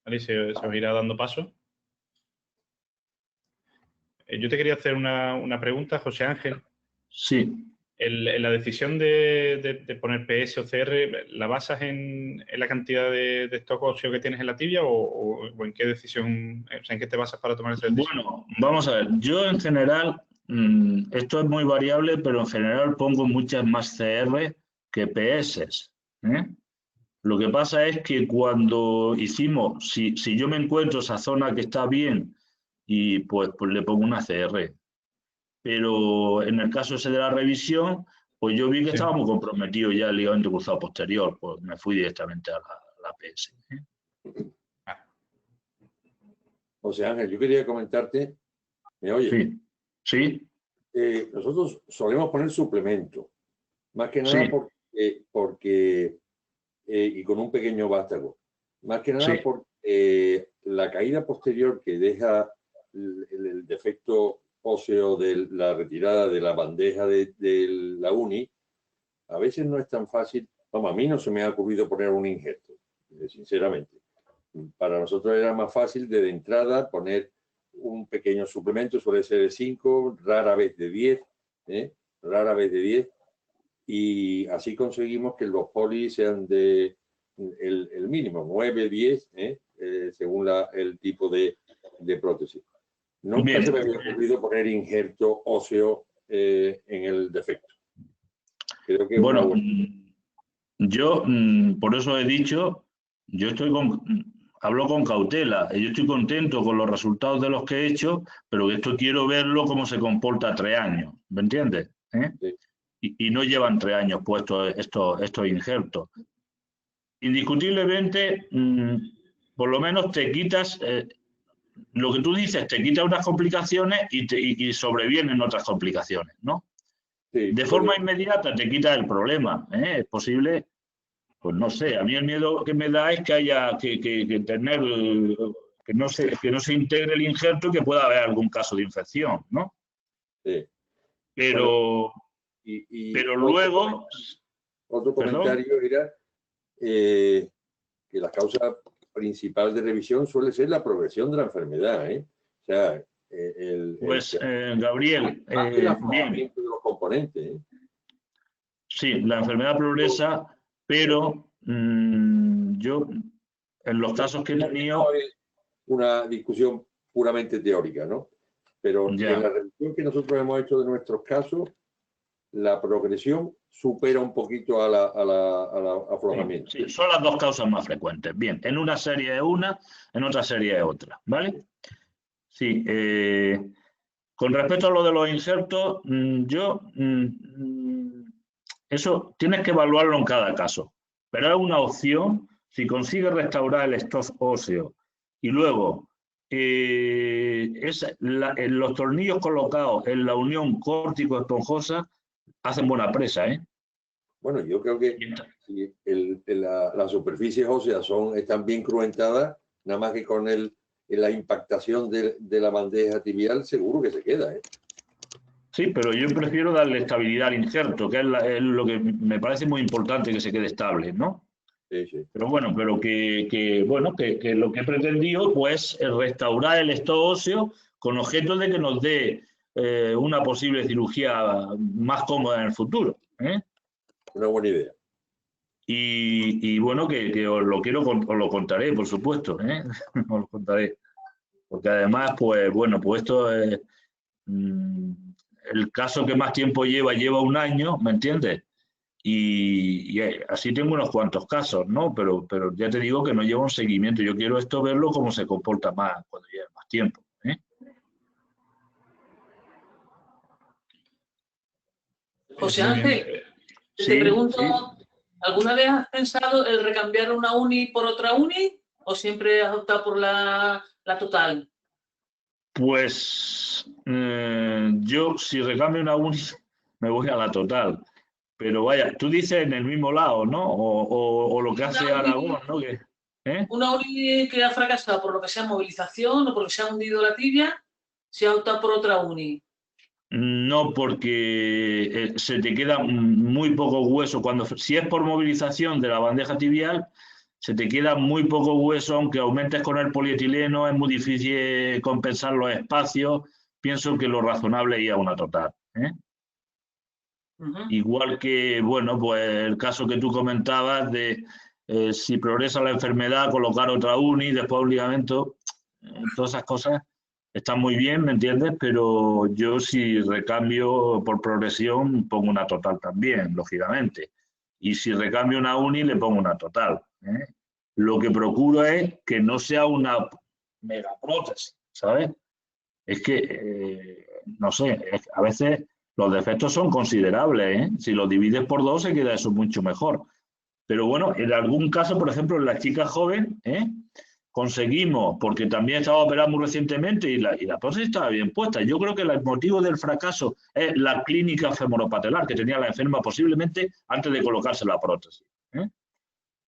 ¿vale? Y se os irá dando paso. Yo te quería hacer una pregunta, José Ángel. Sí. La decisión de poner PS o CR, ¿la basas en la cantidad de stock óseo que tienes en la tibia o en qué decisión, o sea, en qué te basas para tomar esa decisión? Bueno, vamos a ver. Yo en general, esto es muy variable, pero en general pongo muchas más CR que PS. Lo que pasa es que cuando hicimos, si yo me encuentro esa zona que está bien, y pues le pongo una CR. Pero en el caso ese de la revisión, pues yo vi que estaba muy comprometido ya el ligamento cruzado posterior, pues me fui directamente a la PS. José Ángel, yo quería comentarte, ¿me oyes? Sí. Nosotros solemos poner suplemento, más que nada porque y con un pequeño vástago, más que nada porque la caída posterior que deja el defecto óseo de la retirada de la bandeja de la uni, a veces no es tan fácil. Vamos, a mí no se me ha ocurrido poner un injerto, sinceramente. Para nosotros era más fácil de entrada poner un pequeño suplemento, suele ser de 5, rara vez de 10, rara vez de 10, y así conseguimos que los polis sean de el mínimo, 9, 10, según el tipo de prótesis. Nunca se me había ocurrido poner injerto óseo en el defecto. Creo que bueno, yo por eso he dicho, yo hablo con cautela. Yo estoy contento con los resultados de los que he hecho, pero esto quiero verlo cómo se comporta a 3 años, ¿me entiendes? Sí. Y no llevan 3 años puestos estos injertos. Indiscutiblemente, por lo menos te quitas... lo que tú dices, te quita unas complicaciones y sobrevienen otras complicaciones, ¿no? Sí, de forma inmediata te quita el problema, es posible, pues no sé, a mí el miedo que me da es que haya que tener, que no se integre el injerto y que pueda haber algún caso de infección, ¿no? Sí. Pero, bueno, pero luego... Otro comentario era que la causa principal de revisión suele ser la progresión de la enfermedad, O sea, Gabriel, bien. De los componentes, Sí, la enfermedad progresa, pero yo, en los casos que he tenido... Es una discusión puramente teórica, ¿no? Pero en la revisión que nosotros hemos hecho de nuestros casos, la progresión supera un poquito al aflojamiento. Sí, son las dos causas más frecuentes. Bien, en una serie es una, en otra serie es otra, ¿vale? Sí, con respecto a lo de los injertos, eso tienes que evaluarlo en cada caso. pero es una opción si consigue restaurar el stock óseo y luego los tornillos colocados en la unión córtico-esponjosa hacen buena presa, ¿eh? Bueno, yo creo que si las superficies óseas están bien cruentadas, nada más que con la impactación de la bandeja tibial, seguro que se queda, ¿eh? Sí, pero yo prefiero darle estabilidad al injerto, que es lo que me parece muy importante, que se quede estable, ¿no? Sí, sí. Pero bueno, que lo que he pretendido pues es restaurar el stock óseo con objeto de que nos dé una posible cirugía más cómoda en el futuro, ¿eh? Una buena idea. Y bueno, que os lo contaré, por supuesto, ¿eh? Os lo contaré. Porque además, pues bueno, pues esto es el caso que más tiempo lleva 1 año, ¿me entiendes? Y así tengo unos cuantos casos, ¿no? Pero ya te digo que no lleva un seguimiento. Yo quiero esto verlo cómo se comporta más cuando lleve más tiempo, ¿eh? José Ángel, te pregunto, ¿alguna vez has pensado el recambiar una uni por otra uni o siempre has optado por la total? Pues yo si recambio una uni me voy a la total. Pero vaya, tú dices en el mismo lado, ¿no? O lo que hace Aragón, ¿no? Una uni que ha fracasado por lo que sea movilización o porque se ha hundido la tibia, se ha optado por otra uni. No, porque se te queda muy poco hueso. Si es por movilización de la bandeja tibial, se te queda muy poco hueso, aunque aumentes con el polietileno, es muy difícil compensar los espacios. Pienso que lo razonable es ir a una total, ¿eh? Igual que, bueno, pues el caso que tú comentabas de si progresa la enfermedad, colocar otra uni, después un ligamento, todas esas cosas están muy bien, ¿me entiendes? Pero yo si recambio por progresión, pongo una total también, lógicamente. Y si recambio una uni, le pongo una total, ¿eh? Lo que procuro es que no sea una megaprótesis, ¿sabes? Es que, no sé, a veces los defectos son considerables, ¿eh? Si los divides por 2 se queda eso mucho mejor. Pero bueno, en algún caso, por ejemplo, en la chica joven, conseguimos, porque también estaba operada muy recientemente y la prótesis estaba bien puesta. Yo creo que el motivo del fracaso es la clínica femoropatelar que tenía la enferma posiblemente antes de colocarse la prótesis, ¿eh?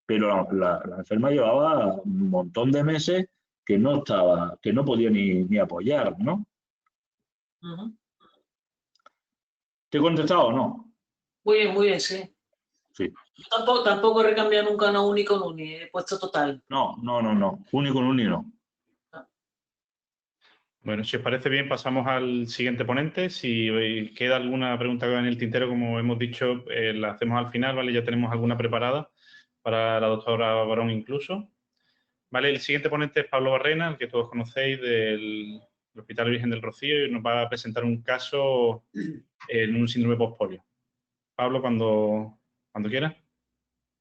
Pero la enferma llevaba un montón de meses que no podía ni apoyar, ¿no? ¿Te he contestado o no? Muy bien, sí. Sí. Yo tampoco he recambiado nunca una uni con uni, he puesto total. No. Uni con uni no. Bueno, si os parece bien, pasamos al siguiente ponente. Si queda alguna pregunta en el tintero, como hemos dicho, la hacemos al final, ¿vale? Ya tenemos alguna preparada para la doctora Barón incluso. Vale, el siguiente ponente es Pablo Barrena, el que todos conocéis del Hospital Virgen del Rocío, y nos va a presentar un caso en un síndrome postpolio. Pablo, cuando quiera.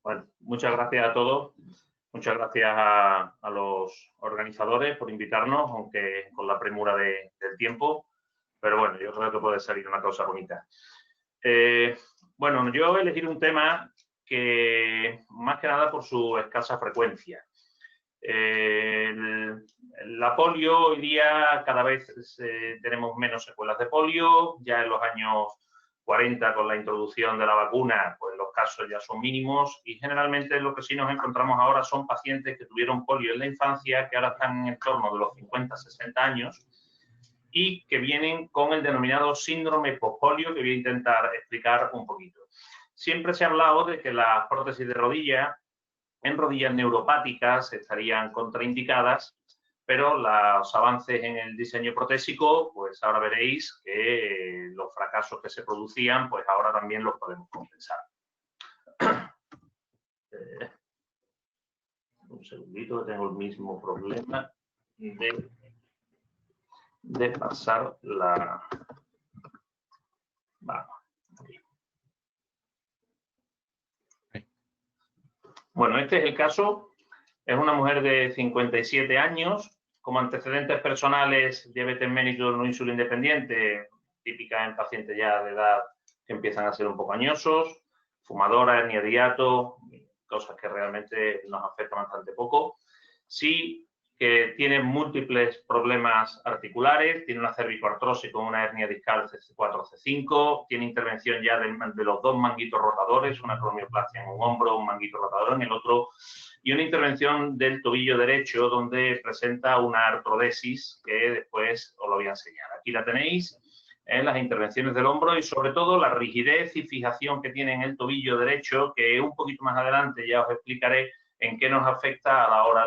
Bueno, muchas gracias a todos. Muchas gracias a los organizadores por invitarnos, aunque con la premura del tiempo. Pero bueno, yo creo que puede salir una cosa bonita. Bueno, yo voy a elegir un tema que, más que nada por su escasa frecuencia. La polio, hoy día cada vez tenemos menos secuelas de polio. Ya en los años 40, con la introducción de la vacuna, pues los casos ya son mínimos y generalmente lo que sí nos encontramos ahora son pacientes que tuvieron polio en la infancia, que ahora están en torno de los 50, 60 años y que vienen con el denominado síndrome postpolio, que voy a intentar explicar un poquito. Siempre se ha hablado de que las prótesis de rodilla en rodillas neuropáticas estarían contraindicadas, pero los avances en el diseño protésico, pues ahora veréis que los fracasos que se producían, pues ahora también los podemos compensar. Un segundito, que tengo el mismo problema de pasar la... Vamos. Bueno, este es el caso. Es una mujer de 57 años, como antecedentes personales, diabetes mellitus no insulino independiente, típica en pacientes ya de edad que empiezan a ser un poco añosos, fumadora, hernia de hiato, cosas que realmente nos afectan bastante poco. Sí que tiene múltiples problemas articulares, tiene una cervicoartrosis con una hernia discal C4, C5, tiene intervención ya de los dos manguitos rotadores, una cromioplastia en un hombro, un manguito rotador en el otro, y una intervención del tobillo derecho donde presenta una artrodesis que después os lo voy a enseñar. Aquí la tenéis en las intervenciones del hombro y sobre todo la rigidez y fijación que tiene en el tobillo derecho, que un poquito más adelante ya os explicaré en qué nos afecta a la hora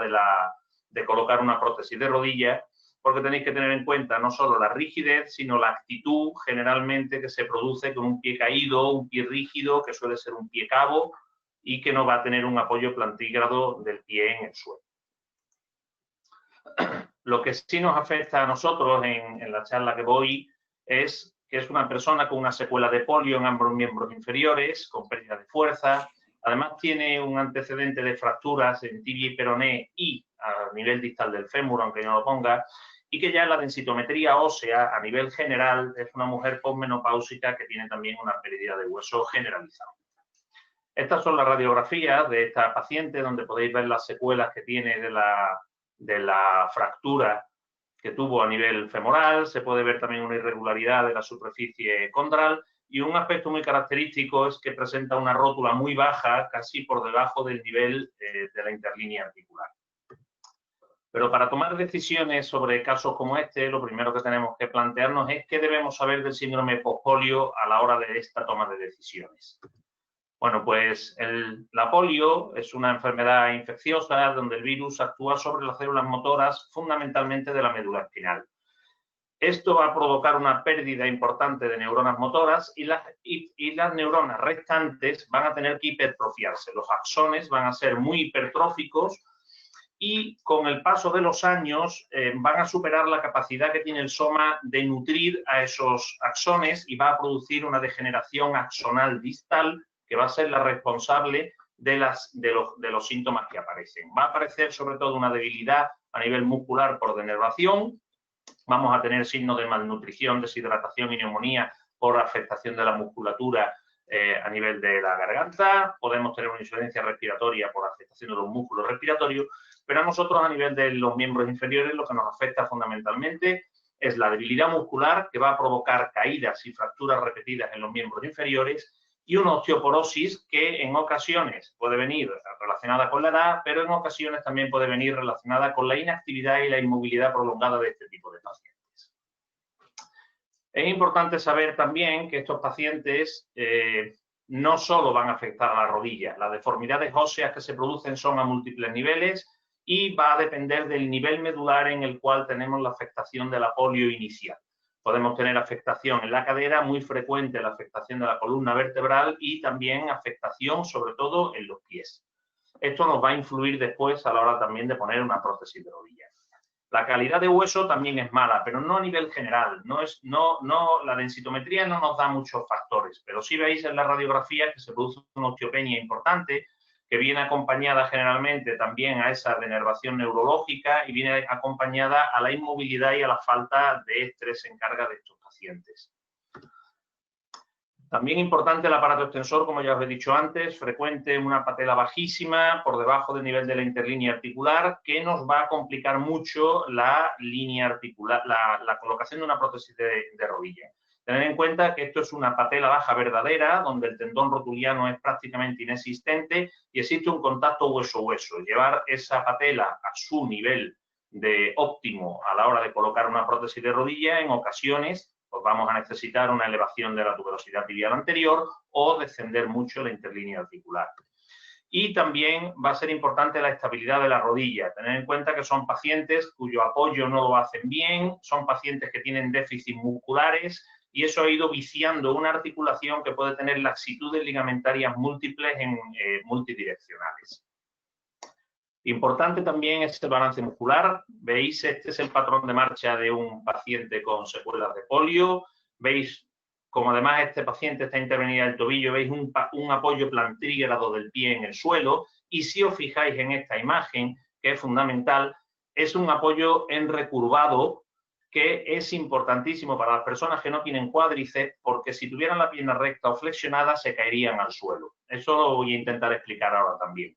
de colocar una prótesis de rodilla, porque tenéis que tener en cuenta no solo la rigidez, sino la actitud generalmente que se produce con un pie caído, un pie rígido, que suele ser un pie cabo y que no va a tener un apoyo plantígrado del pie en el suelo. Lo que sí nos afecta a nosotros en la charla que voy es que es una persona con una secuela de polio en ambos miembros inferiores, con pérdida de fuerza. Además tiene un antecedente de fracturas en tibia y peroné y a nivel distal del fémur, aunque no lo ponga, y que ya en la densitometría ósea a nivel general es una mujer posmenopáusica que tiene también una pérdida de hueso generalizada. Estas son las radiografías de esta paciente, donde podéis ver las secuelas que tiene de la fractura que tuvo a nivel femoral. Se puede ver también una irregularidad de la superficie condral y un aspecto muy característico es que presenta una rótula muy baja, casi por debajo del nivel de la interlínea articular. Pero para tomar decisiones sobre casos como este, lo primero que tenemos que plantearnos es qué debemos saber del síndrome postpolio a la hora de esta toma de decisiones. Bueno, pues la polio es una enfermedad infecciosa donde el virus actúa sobre las células motoras fundamentalmente de la médula espinal. Esto va a provocar una pérdida importante de neuronas motoras y las neuronas restantes van a tener que hipertrofiarse. Los axones van a ser muy hipertróficos y con el paso de los años van a superar la capacidad que tiene el soma de nutrir a esos axones y va a producir una degeneración axonal distal que va a ser la responsable de los síntomas que aparecen. Va a aparecer sobre todo una debilidad a nivel muscular por denervación. Vamos a tener signos de malnutrición, deshidratación y neumonía por afectación de la musculatura a nivel de la garganta. Podemos tener una insuficiencia respiratoria por afectación de los músculos respiratorios, pero a nosotros a nivel de los miembros inferiores lo que nos afecta fundamentalmente es la debilidad muscular que va a provocar caídas y fracturas repetidas en los miembros inferiores y una osteoporosis que en ocasiones puede venir relacionada con la edad, pero en ocasiones también puede venir relacionada con la inactividad y la inmovilidad prolongada de este tipo de pacientes. Es importante saber también que estos pacientes no solo van a afectar a la rodilla, las deformidades óseas que se producen son a múltiples niveles y va a depender del nivel medular en el cual tenemos la afectación de la polio inicial. Podemos tener afectación en la cadera, muy frecuente la afectación de la columna vertebral y también afectación sobre todo en los pies. Esto nos va a influir después a la hora también de poner una prótesis de rodilla. La calidad de hueso también es mala, pero no a nivel general. La densitometría no nos da muchos factores, pero sí veis en la radiografía que se produce una osteopenia importante que viene acompañada generalmente también a esa denervación neurológica y viene acompañada a la inmovilidad y a la falta de estrés en carga de estos pacientes. También importante el aparato extensor, como ya os he dicho antes, frecuente una patela bajísima por debajo del nivel de la interlínea articular, que nos va a complicar mucho la línea articular, la colocación de una prótesis de rodilla. Tened en cuenta que esto es una patela baja verdadera, donde el tendón rotuliano es prácticamente inexistente y existe un contacto hueso-hueso. Llevar esa patela a su nivel de óptimo a la hora de colocar una prótesis de rodilla, en ocasiones pues vamos a necesitar una elevación de la tuberosidad tibial anterior o descender mucho la interlínea articular. Y también va a ser importante la estabilidad de la rodilla. Tener en cuenta que son pacientes cuyo apoyo no lo hacen bien, son pacientes que tienen déficits musculares y eso ha ido viciando una articulación que puede tener laxitudes ligamentarias múltiples en multidireccionales. Importante también es el balance muscular. Veis, este es el patrón de marcha de un paciente con secuelas de polio. Veis, como además este paciente está intervenida el tobillo, veis un apoyo plantígrado del pie en el suelo. Y si os fijáis en esta imagen, que es fundamental, es un apoyo en recurvado que es importantísimo para las personas que no tienen cuádriceps, porque si tuvieran la pierna recta o flexionada se caerían al suelo. Eso lo voy a intentar explicar ahora también.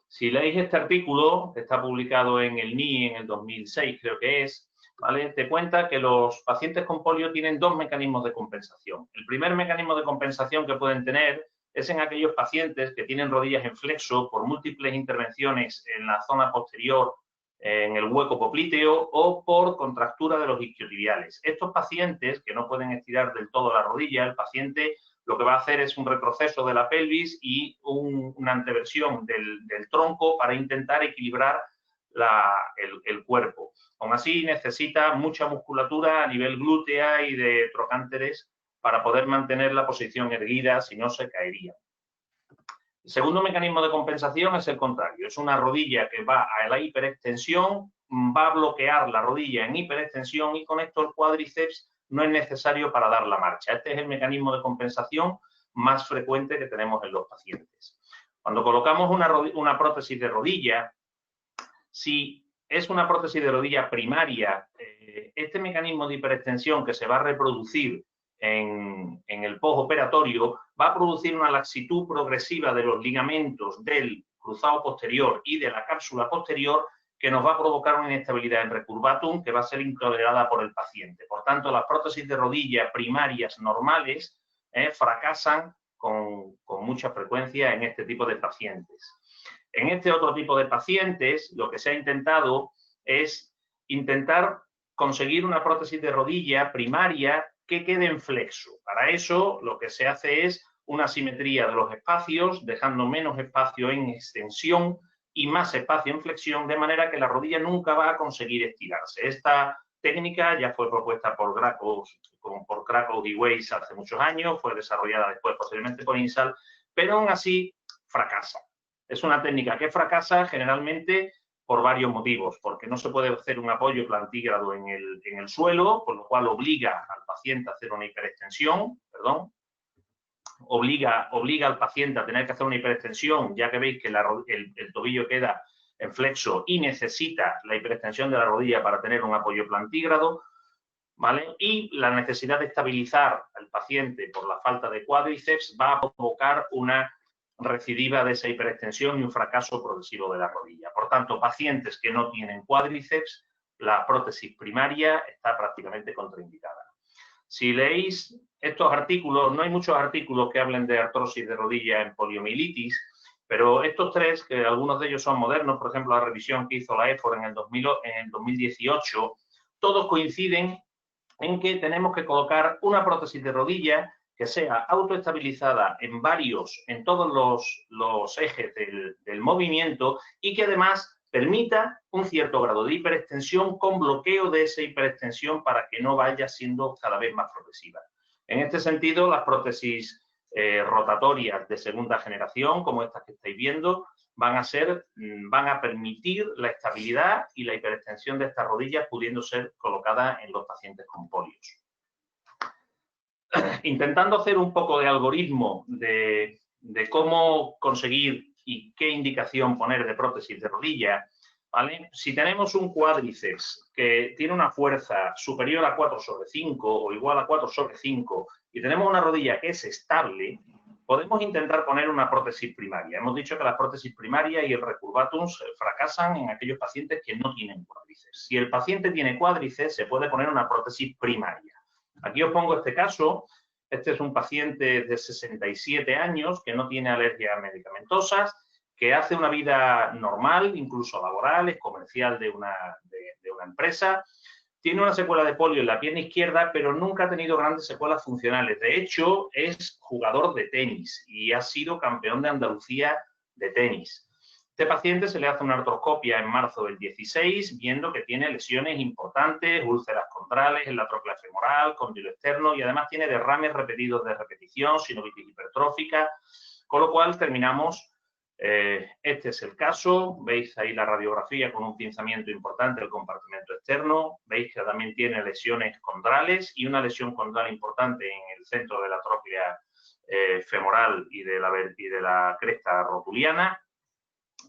Si leéis este artículo, que está publicado en el NIE en el 2006, creo que es, ¿vale? Te cuenta que los pacientes con polio tienen dos mecanismos de compensación. El primer mecanismo de compensación que pueden tener es en aquellos pacientes que tienen rodillas en flexo por múltiples intervenciones en la zona posterior, en el hueco popliteo, o por contractura de los isquiotibiales. Estos pacientes que no pueden estirar del todo la rodilla, el paciente lo que va a hacer es un retroceso de la pelvis y una anteversión del tronco para intentar equilibrar el cuerpo. Aún así, necesita mucha musculatura a nivel glútea y de trocánteres para poder mantener la posición erguida, si no se caería. El segundo mecanismo de compensación es el contrario. Es una rodilla que va a la hiperextensión, va a bloquear la rodilla en hiperextensión y con esto el cuádriceps no es necesario para dar la marcha. Este es el mecanismo de compensación más frecuente que tenemos en los pacientes. Cuando colocamos una prótesis de rodilla, si es una prótesis de rodilla primaria, este mecanismo de hiperextensión que se va a reproducir en el postoperatorio va a producir una laxitud progresiva de los ligamentos del cruzado posterior y de la cápsula posterior que nos va a provocar una inestabilidad en recurvatum que va a ser intolerada por el paciente. Por tanto, las prótesis de rodilla primarias normales fracasan con mucha frecuencia en este tipo de pacientes. En este otro tipo de pacientes, lo que se ha intentado es conseguir una prótesis de rodilla primaria que quede en flexo. Para eso, lo que se hace es una simetría de los espacios, dejando menos espacio en extensión y más espacio en flexión, de manera que la rodilla nunca va a conseguir estirarse. Esta técnica ya fue propuesta por Krakow y Weiss hace muchos años, fue desarrollada después posteriormente por Insal, pero aún así fracasa. Es una técnica que fracasa generalmente por varios motivos, porque no se puede hacer un apoyo plantígrado en el suelo, con lo cual obliga al paciente a hacer una hiperextensión, obliga al paciente a tener que hacer una hiperextensión, ya que veis que el tobillo queda en flexo y necesita la hiperextensión de la rodilla para tener un apoyo plantígrado, ¿vale? Y la necesidad de estabilizar al paciente por la falta de cuádriceps va a provocar una recidiva de esa hiperextensión y un fracaso progresivo de la rodilla. Por tanto, pacientes que no tienen cuádriceps, la prótesis primaria está prácticamente contraindicada. Si leéis estos artículos, no hay muchos artículos que hablen de artrosis de rodilla en poliomielitis, pero estos tres, que algunos de ellos son modernos, por ejemplo, la revisión que hizo la EFOR en el 2018, todos coinciden en que tenemos que colocar una prótesis de rodilla que sea autoestabilizada en todos los ejes del movimiento y que además permita un cierto grado de hiperextensión con bloqueo de esa hiperextensión para que no vaya siendo cada vez más progresiva. En este sentido, las prótesis rotatorias de segunda generación, como estas que estáis viendo, van a permitir la estabilidad y la hiperextensión de estas rodillas, pudiendo ser colocadas en los pacientes con polios. Intentando hacer un poco de algoritmo de cómo conseguir y qué indicación poner de prótesis de rodilla, ¿vale? Si tenemos un cuádriceps que tiene una fuerza superior a 4/5 o igual a 4/5 y tenemos una rodilla que es estable, podemos intentar poner una prótesis primaria. Hemos dicho que las prótesis primarias y el recurvatum fracasan en aquellos pacientes que no tienen cuádriceps. Si el paciente tiene cuádriceps, se puede poner una prótesis primaria. Aquí os pongo este caso. Este es un paciente de 67 años que no tiene alergias medicamentosas, que hace una vida normal, incluso laboral, es comercial de una empresa. Tiene una secuela de polio en la pierna izquierda, pero nunca ha tenido grandes secuelas funcionales. De hecho, es jugador de tenis y ha sido campeón de Andalucía de tenis. Este paciente se le hace una artroscopia en marzo del 16, viendo que tiene lesiones importantes, úlceras condrales en la tróclea femoral, cóndilo externo y además tiene derrames repetidos de repetición, sinovitis hipertrófica, con lo cual terminamos. Este es el caso, veis ahí la radiografía con un pinzamiento importante del compartimento externo, veis que también tiene lesiones condrales y una lesión condral importante en el centro de la tróclea femoral y de la cresta rotuliana.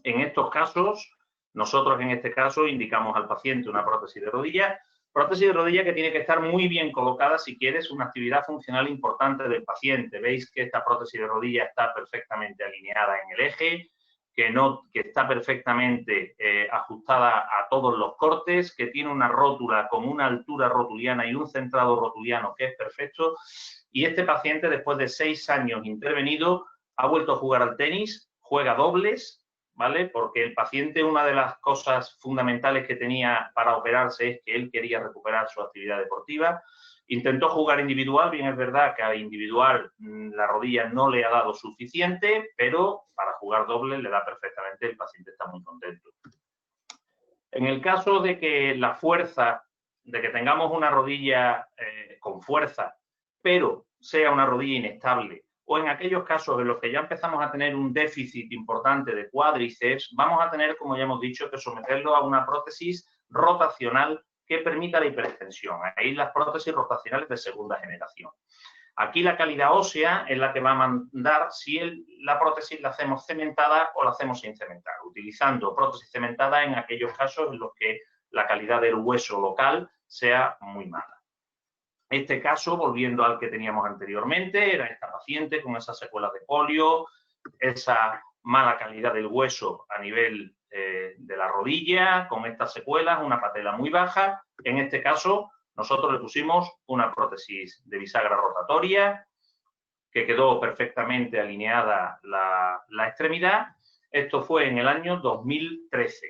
En estos casos, nosotros en este caso indicamos al paciente una prótesis de rodilla, Prótesis de rodilla que tiene que estar muy bien colocada si quieres una actividad funcional importante del paciente. Veis que esta prótesis de rodilla está perfectamente alineada en el eje, que está perfectamente ajustada a todos los cortes, que tiene una rótula con una altura rotuliana y un centrado rotuliano que es perfecto. Y este paciente, después de 6 años intervenido, ha vuelto a jugar al tenis, juega dobles, ¿vale? Porque el paciente, una de las cosas fundamentales que tenía para operarse es que él quería recuperar su actividad deportiva. Intentó jugar individual, bien es verdad que a individual la rodilla no le ha dado suficiente, pero para jugar doble le da perfectamente, el paciente está muy contento. En el caso de que la fuerza, de que tengamos una rodilla con fuerza, pero sea una rodilla inestable, o en aquellos casos en los que ya empezamos a tener un déficit importante de cuádriceps, vamos a tener, como ya hemos dicho, que someterlo a una prótesis rotacional que permita la hiperextensión. Ahí las prótesis rotacionales de segunda generación. Aquí la calidad ósea es la que va a mandar si la prótesis la hacemos cementada o la hacemos sin cementar, utilizando prótesis cementada en aquellos casos en los que la calidad del hueso local sea muy mala. Este caso, volviendo al que teníamos anteriormente, era esta paciente con esas secuelas de polio, esa mala calidad del hueso a nivel de la rodilla, con estas secuelas, una patela muy baja. En este caso, nosotros le pusimos una prótesis de bisagra rotatoria que quedó perfectamente alineada la extremidad. Esto fue en el año 2013.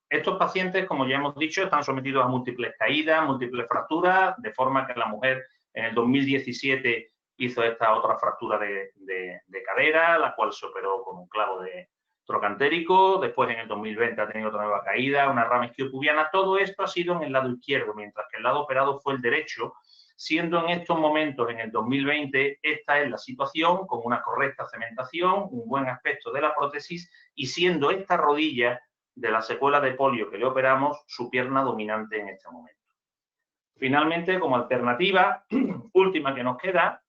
Estos pacientes, como ya hemos dicho, están sometidos a múltiples caídas, múltiples fracturas, de forma que la mujer en el 2017 hizo esta otra fractura de cadera, la cual se operó con un clavo de trocantérico. Después, en el 2020, ha tenido otra nueva caída, una rama isquiopubiana. Todo esto ha sido en el lado izquierdo, mientras que el lado operado fue el derecho, siendo en estos momentos, en el 2020, esta es la situación, con una correcta cementación, un buen aspecto de la prótesis, y siendo esta rodilla de la secuela de polio que le operamos, su pierna dominante en este momento. Finalmente, como alternativa última que nos queda,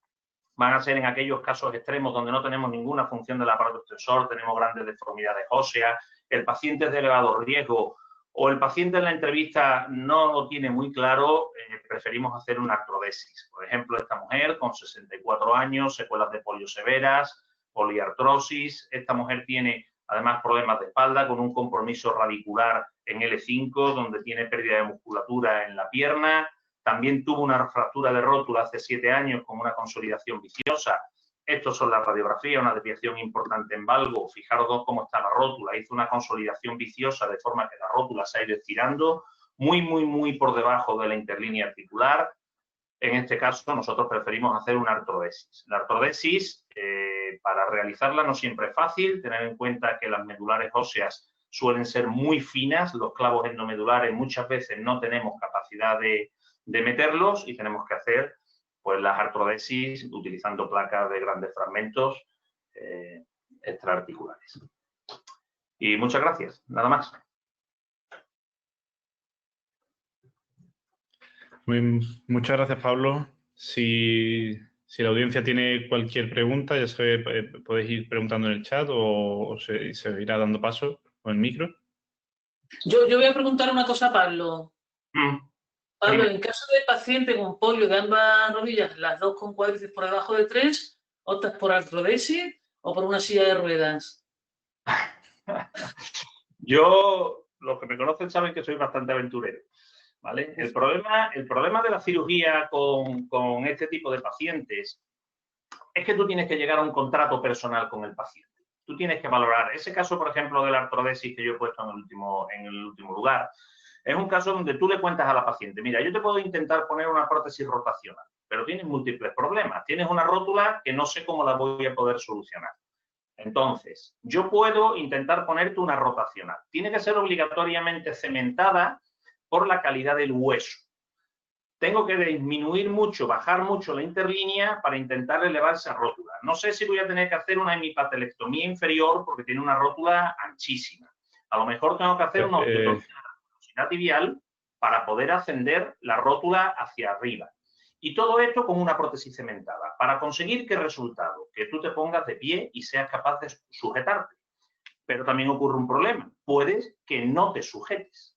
van a ser en aquellos casos extremos donde no tenemos ninguna función del aparato extensor, tenemos grandes deformidades óseas, el paciente es de elevado riesgo o el paciente en la entrevista no lo tiene muy claro, preferimos hacer una artrodesis. Por ejemplo, esta mujer con 64 años, secuelas de polio severas, poliartrosis. Esta mujer tiene además problemas de espalda con un compromiso radicular en L5, donde tiene pérdida de musculatura en la pierna. También tuvo una fractura de rótula hace 7 años con una consolidación viciosa. Estos son las radiografías, una desviación importante en valgo. Fijaros cómo está la rótula. Hizo una consolidación viciosa de forma que la rótula se ha ido estirando muy por debajo de la interlínea articular. En este caso, nosotros preferimos hacer una artrodesis. La artrodesis, para realizarla no siempre es fácil. Tener en cuenta que las medulares óseas suelen ser muy finas. Los clavos endomedulares muchas veces no tenemos capacidad de meterlos y tenemos que hacer pues las artrodesis utilizando placas de grandes fragmentos extraarticulares. Y muchas gracias. Nada más. Muchas gracias, Pablo. Si la audiencia tiene cualquier pregunta, ya se podéis ir preguntando en el chat o se irá dando paso con el micro. Yo voy a preguntar una cosa a Pablo. Pablo, en caso de paciente con polio de ambas rodillas, las dos con cuádriceps por debajo de 3, ¿optas por artrodesis o por una silla de ruedas? Yo, los que me conocen saben que soy bastante aventurero, ¿vale? El problema de la cirugía con este tipo de pacientes es que tú tienes que llegar a un contrato personal con el paciente. Tú tienes que valorar. Ese caso, por ejemplo, de la artrodesis que yo he puesto en el último lugar, es un caso donde tú le cuentas a la paciente, mira, yo te puedo intentar poner una prótesis rotacional, pero tienes múltiples problemas. Tienes una rótula que no sé cómo la voy a poder solucionar. Entonces, yo puedo intentar ponerte una rotacional. Tiene que ser obligatoriamente cementada por la calidad del hueso. Tengo que disminuir mucho, bajar mucho la interlínea para intentar elevar esa rótula. No sé si voy a tener que hacer una hemipatelectomía inferior porque tiene una rótula anchísima. A lo mejor tengo que hacer una osteotomía tibial para poder ascender la rótula hacia arriba. Y todo esto con una prótesis cementada. ¿Para conseguir qué resultado? Que tú te pongas de pie y seas capaz de sujetarte. Pero también ocurre un problema. Puedes que no te sujetes.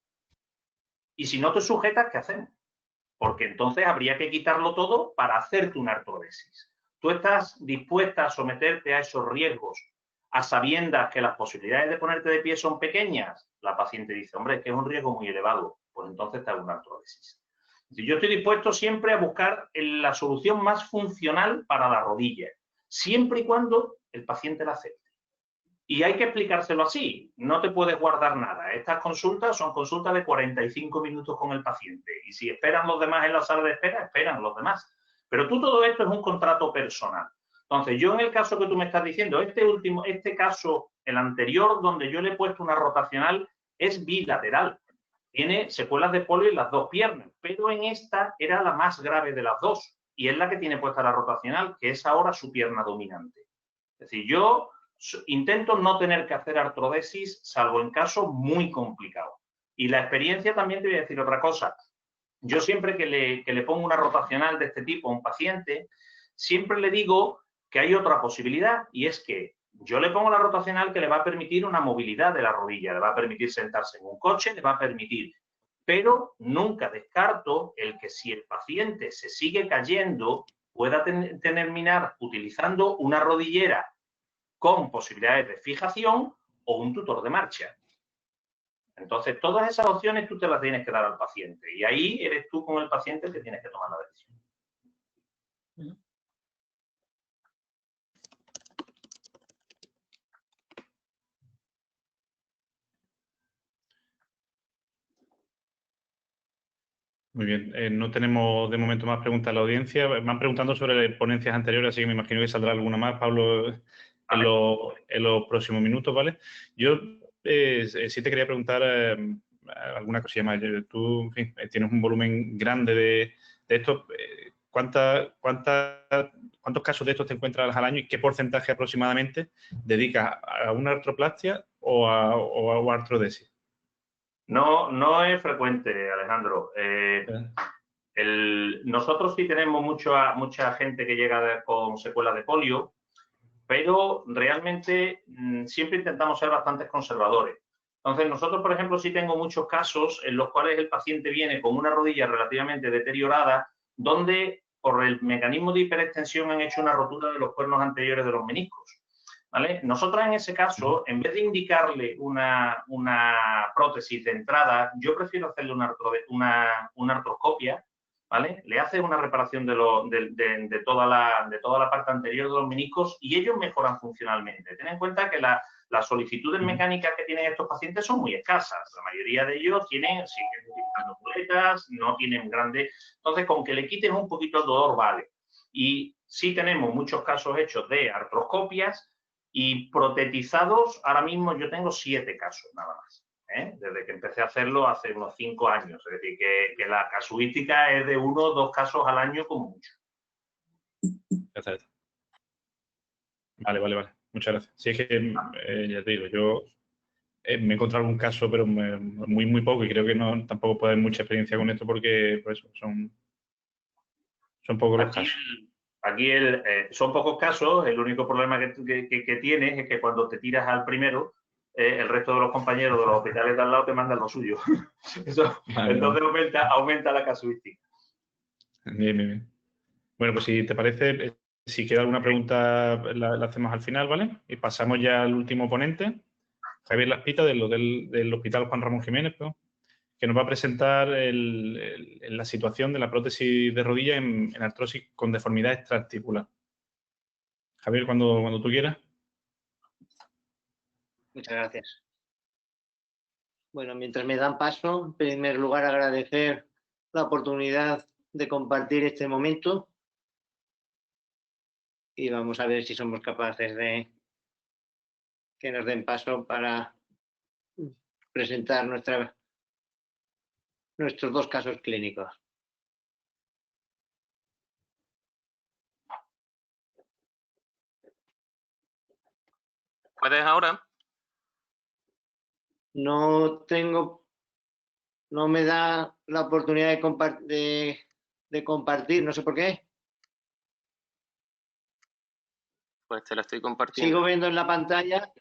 Y si no te sujetas, ¿qué hacemos? Porque entonces habría que quitarlo todo para hacerte una artrodesis. ¿Tú estás dispuesta a someterte a esos riesgos a sabiendas que las posibilidades de ponerte de pie son pequeñas? La paciente dice, hombre, es que es un riesgo muy elevado. Pues entonces te hago una artrodesis. Yo estoy dispuesto siempre a buscar la solución más funcional para la rodilla, siempre y cuando el paciente la acepte. Y hay que explicárselo así, no te puedes guardar nada. Estas consultas son consultas de 45 minutos con el paciente. Y si esperan los demás en la sala de espera, esperan los demás. Pero todo esto es un contrato personal. Entonces, yo en el caso que tú me estás diciendo, este caso, el anterior, donde yo le he puesto una rotacional, es bilateral. Tiene secuelas de polio en las dos piernas, pero en esta era la más grave de las dos. Y es la que tiene puesta la rotacional, que es ahora su pierna dominante. Es decir, yo intento no tener que hacer artrodesis, salvo en casos muy complicados. Y la experiencia también te voy a decir otra cosa. Yo siempre que le pongo una rotacional de este tipo a un paciente, siempre le digo que hay otra posibilidad, y es que yo le pongo la rotacional que le va a permitir una movilidad de la rodilla, le va a permitir sentarse en un coche, le va a permitir, pero nunca descarto el que si el paciente se sigue cayendo, pueda terminar utilizando una rodillera con posibilidades de fijación o un tutor de marcha. Entonces, todas esas opciones tú te las tienes que dar al paciente y ahí eres tú con el paciente el que tienes que tomar la decisión. Muy bien, no tenemos de momento más preguntas a la audiencia. Me han preguntado sobre ponencias anteriores, así que me imagino que saldrá alguna más, Pablo, en los próximos minutos, ¿vale? Yo sí te quería preguntar alguna cosilla más. Tú, en fin, tienes un volumen grande de esto. ¿Cuántos casos de estos te encuentras al año y qué porcentaje aproximadamente dedicas a una artroplastia o a artrodesis? No es frecuente, Alejandro. Nosotros sí tenemos mucha gente que llega con secuelas de polio, pero realmente siempre intentamos ser bastante conservadores. Entonces, nosotros, por ejemplo, sí tengo muchos casos en los cuales el paciente viene con una rodilla relativamente deteriorada, donde por el mecanismo de hiperextensión han hecho una rotura de los cuernos anteriores de los meniscos. ¿Vale? Nosotros en ese caso, en vez de indicarle una prótesis de entrada, yo prefiero hacerle una artroscopia, ¿vale? Le hace una reparación de toda la parte anterior de los meniscos y ellos mejoran funcionalmente. Ten en cuenta que las solicitudes mecánicas que tienen estos pacientes son muy escasas. La mayoría de ellos siguen utilizando muletas, no tienen grandes... Entonces, con que le quiten un poquito el dolor, vale. Y sí tenemos muchos casos hechos de artroscopias y protetizados, ahora mismo yo tengo 7 casos nada más, desde que empecé a hacerlo hace unos 5 años. Es decir, que la casuística es de 1 o 2 casos al año como mucho. Perfecto. Vale. Muchas gracias. Sí, es que ya te digo, yo me he encontrado algún caso, pero muy poco, y creo que tampoco puedo haber mucha experiencia con esto porque por eso, son pocos los casos. Aquí son pocos casos, el único problema que tienes es que cuando te tiras al primero, el resto de los compañeros de los hospitales de al lado te mandan lo suyo. Eso, entonces aumenta la casuística. Bien. Bueno, pues si te parece, si queda alguna pregunta la hacemos al final, ¿vale? Y pasamos ya al último ponente, Javier Laspita, del Hospital Juan Ramón Jiménez, que nos va a presentar la situación de la prótesis de rodilla en artrosis con deformidad extraarticular. Javier, cuando tú quieras. Muchas gracias. Bueno, mientras me dan paso, en primer lugar agradecer la oportunidad de compartir este momento y vamos a ver si somos capaces de que nos den paso para presentar nuestros 2 casos clínicos. ¿Puedes ahora? No me da la oportunidad de compartir, no sé por qué. Pues te la estoy compartiendo. Sigo viendo en la pantalla.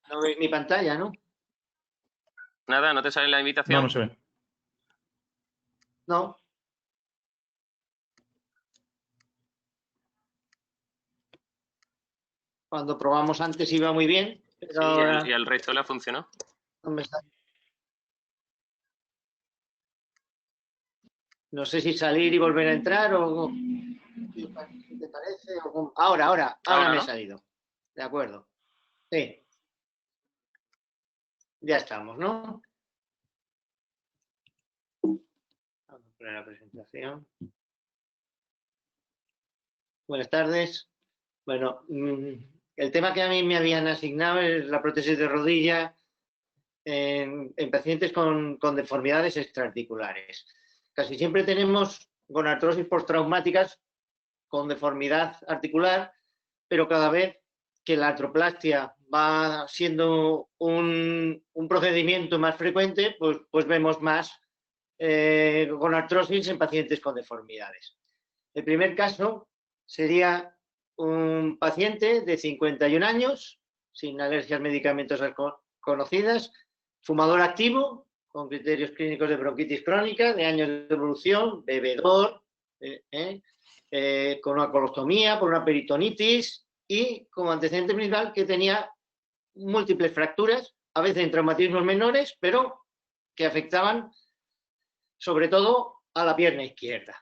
No veis mi pantalla, ¿no? Nada, ¿no te sale la invitación? No, no se ve. No. Cuando probamos antes iba muy bien, pero Sí, ahora y el resto le funcionó. no me está. No sé si salir y volver a entrar o ¿qué te parece? Ahora me ¿no? ha salido. De acuerdo. Sí. Ya estamos, ¿no? Vamos a poner la presentación. Buenas tardes. Bueno, el tema que a mí me habían asignado es la prótesis de rodilla en pacientes con deformidades extraarticulares. Casi siempre tenemos gonartrosis postraumáticas con deformidad articular, pero cada vez que la artroplastia va siendo un procedimiento más frecuente, pues vemos más gonartrosis en pacientes con deformidades. El primer caso sería un paciente de 51 años, sin alergias medicamentos conocidas, fumador activo, con criterios clínicos de bronquitis crónica, de años de evolución, bebedor, con una colostomía, por una peritonitis y como antecedente principal que tenía múltiples fracturas, a veces en traumatismos menores, pero que afectaban sobre todo a la pierna izquierda.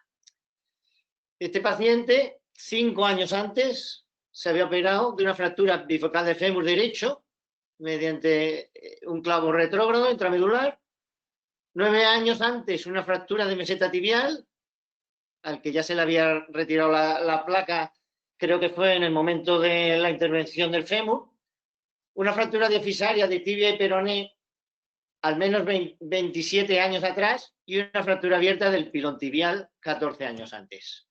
Este paciente, 5 años antes, se había operado de una fractura bifocal de fémur derecho mediante un clavo retrógrado intramedular. 9 años antes, una fractura de meseta tibial, al que ya se le había retirado la placa, creo que fue en el momento de la intervención del fémur. Una fractura diafisaria de tibia y peroné al menos 27 años atrás y una fractura abierta del pilón tibial 14 años antes.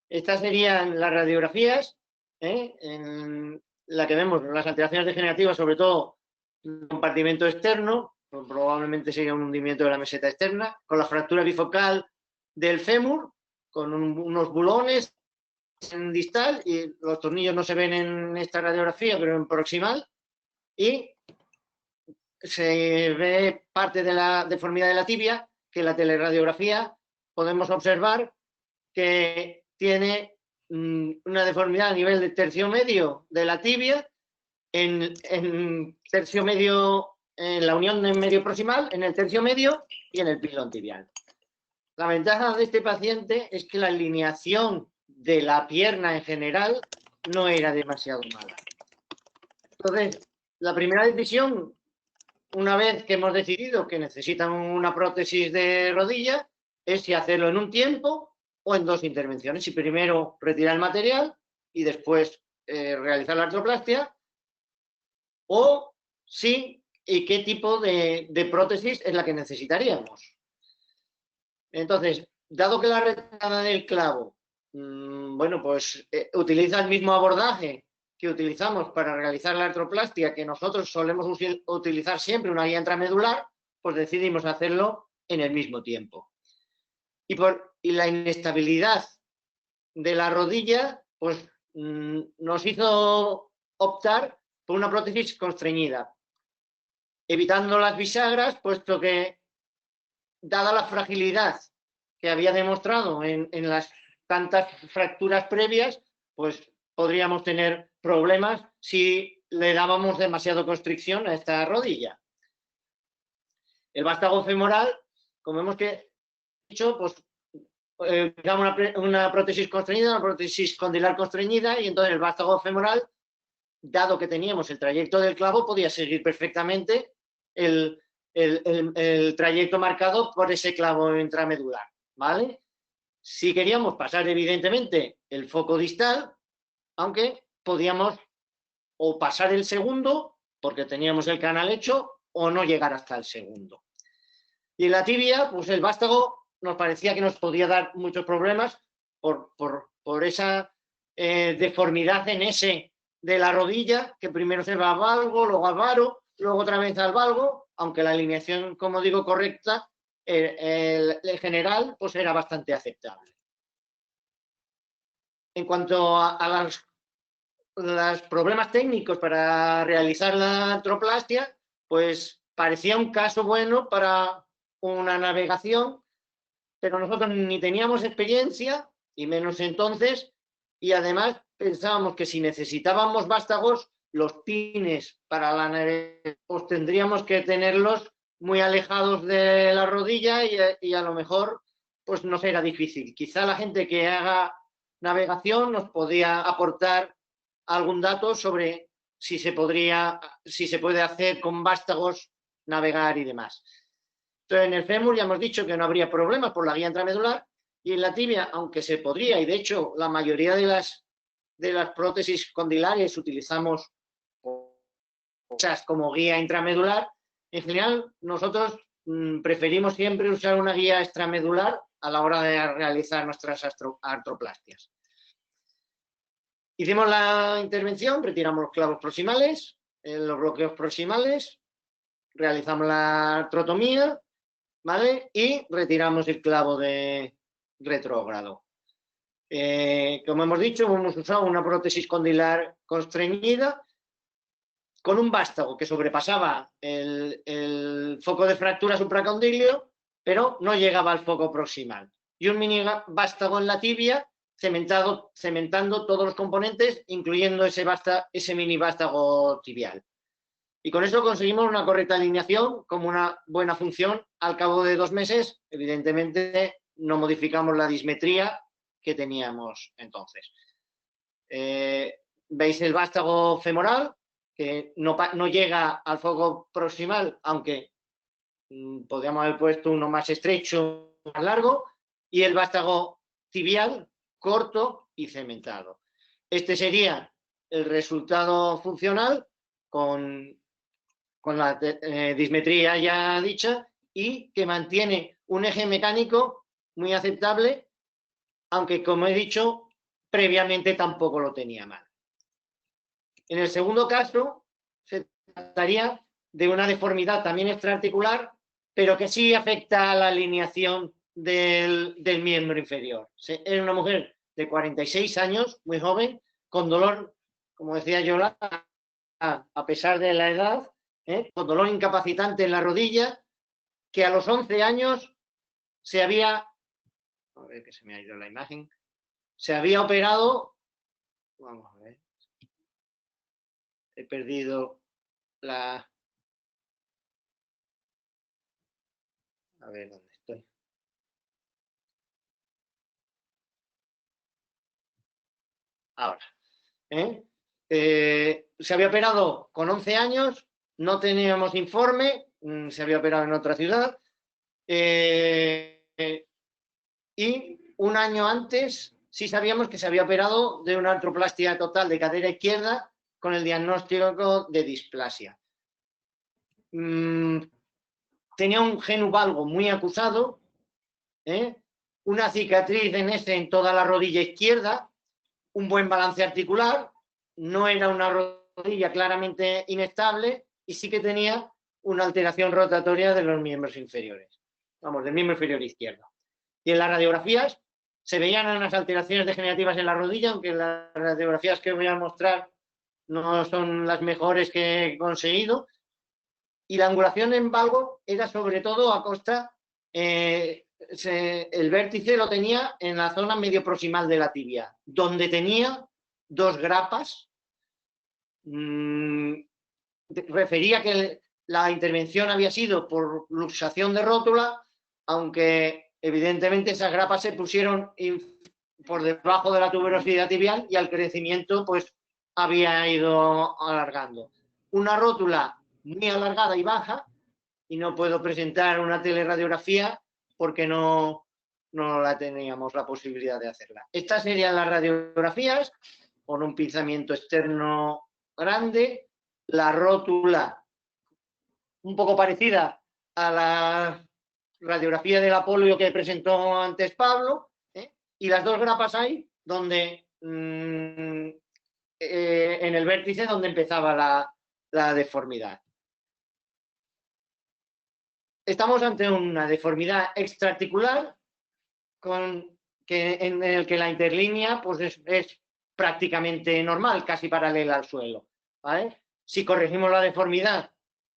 Estas serían las radiografías, en la que vemos las alteraciones degenerativas, sobre todo el compartimento externo, probablemente sería un hundimiento de la meseta externa, con la fractura bifocal del fémur, con unos bulones en distal, y los tornillos no se ven en esta radiografía, pero en proximal, y se ve parte de la deformidad de la tibia, que en la teleradiografía podemos observar que tiene una deformidad a nivel de tercio medio de la tibia, en tercio medio, en la unión en medio proximal, en el tercio medio y en el pilón tibial. La ventaja de este paciente es que la alineación de la pierna en general no era demasiado mala. Entonces, la primera decisión, una vez que hemos decidido que necesitan una prótesis de rodilla, es si hacerlo en un tiempo o en 2 intervenciones. Si primero retirar el material y después realizar la artroplastia, o sí, y qué tipo de prótesis es la que necesitaríamos. Entonces, dado que la retirada del clavo, bueno, pues utiliza el mismo abordaje que utilizamos para realizar la artroplastia, que nosotros solemos utilizar siempre una guía intramedular, pues decidimos hacerlo en el mismo tiempo. Y la inestabilidad de la rodilla, pues nos hizo optar por una prótesis constreñida, evitando las bisagras, puesto que, dada la fragilidad que había demostrado en las tantas fracturas previas, pues podríamos tener problemas si le dábamos demasiado constricción a esta rodilla. El vástago femoral, como hemos dicho, pues una prótesis constreñida, una prótesis condilar constreñida, y entonces el vástago femoral, dado que teníamos el trayecto del clavo, podía seguir perfectamente el trayecto marcado por ese clavo intramedular, ¿vale? Si queríamos pasar, evidentemente, el foco distal, aunque podíamos o pasar el segundo, porque teníamos el canal hecho, o no llegar hasta el segundo. Y en la tibia, pues el vástago nos parecía que nos podía dar muchos problemas por esa deformidad en S de la rodilla, que primero se va al valgo, luego al varo, luego otra vez al valgo, aunque la alineación, como digo, correcta, en general, pues era bastante aceptable. En cuanto a las los problemas técnicos para realizar la artroplastia, pues parecía un caso bueno para una navegación, pero nosotros ni teníamos experiencia, y menos entonces, y además pensábamos que si necesitábamos vástagos, los pines para la navegación, pues tendríamos que tenerlos muy alejados de la rodilla y a lo mejor pues nos era difícil. Quizá la gente que haga navegación nos podía aportar algún dato sobre si se puede hacer con vástagos navegar y demás. Entonces, en el fémur ya hemos dicho que no habría problemas por la guía intramedular, y en la tibia, aunque se podría, y de hecho la mayoría de las prótesis condilares utilizamos como guía intramedular, en general nosotros preferimos siempre usar una guía extramedular a la hora de realizar nuestras artroplastias. Hicimos la intervención, retiramos los clavos proximales, los bloqueos proximales, realizamos la artrotomía, ¿vale? Y retiramos el clavo de retrógrado. Como hemos dicho, hemos usado una prótesis condilar constreñida con un vástago que sobrepasaba el foco de fractura supracondilio, pero no llegaba al foco proximal. Y un mini vástago en la tibia, cementando todos los componentes, incluyendo ese mini vástago tibial. Y con eso conseguimos una correcta alineación como una buena función. Al cabo de 2 meses, evidentemente, no modificamos la dismetría que teníamos entonces. ¿Veis el vástago femoral? Que no llega al foco proximal, aunque podríamos haber puesto uno más estrecho, más largo, y el vástago tibial corto y cementado. Este sería el resultado funcional con la dismetría ya dicha, y que mantiene un eje mecánico muy aceptable, aunque, como he dicho, previamente tampoco lo tenía mal. En el segundo caso, se trataría de una deformidad también extraarticular, pero que sí afecta a la alineación del miembro inferior. Era una mujer de 46 años, muy joven, con dolor, como decía Yolanda, a pesar de la edad, con dolor incapacitante en la rodilla, que a los 11 años se había, a ver que se me ha ido la imagen, se había operado, vamos a ver, he perdido la, a ver dónde estoy. Ahora, se había operado con 11 años, no teníamos informe, se había operado en otra ciudad, y un año antes sí sabíamos que se había operado de una artroplastia total de cadera izquierda con el diagnóstico de displasia. Tenía un genu valgo muy acusado, una cicatriz en toda la rodilla izquierda, un buen balance articular, no era una rodilla claramente inestable, y sí que tenía una alteración rotatoria de los miembros inferiores, vamos, del miembro inferior izquierdo. Y en las radiografías se veían unas alteraciones degenerativas en la rodilla, aunque las radiografías que voy a mostrar no son las mejores que he conseguido. Y la angulación en valgo era sobre todo a costa, el vértice lo tenía en la zona medio proximal de la tibia, donde tenía 2 grapas. Refería que la intervención había sido por luxación de rótula, aunque evidentemente esas grapas se pusieron por debajo de la tuberosidad tibial y al crecimiento pues había ido alargando. Una rótula muy alargada y baja, y no puedo presentar una teleradiografía porque no la teníamos la posibilidad de hacerla. Estas serían las radiografías con un pinzamiento externo grande, la rótula un poco parecida a la radiografía de la polio que presentó antes Pablo, y las 2 grapas ahí donde en el vértice donde empezaba la deformidad. Estamos ante una deformidad extraarticular en el que la interlínea pues es prácticamente normal, casi paralela al suelo, ¿vale? Si corregimos la deformidad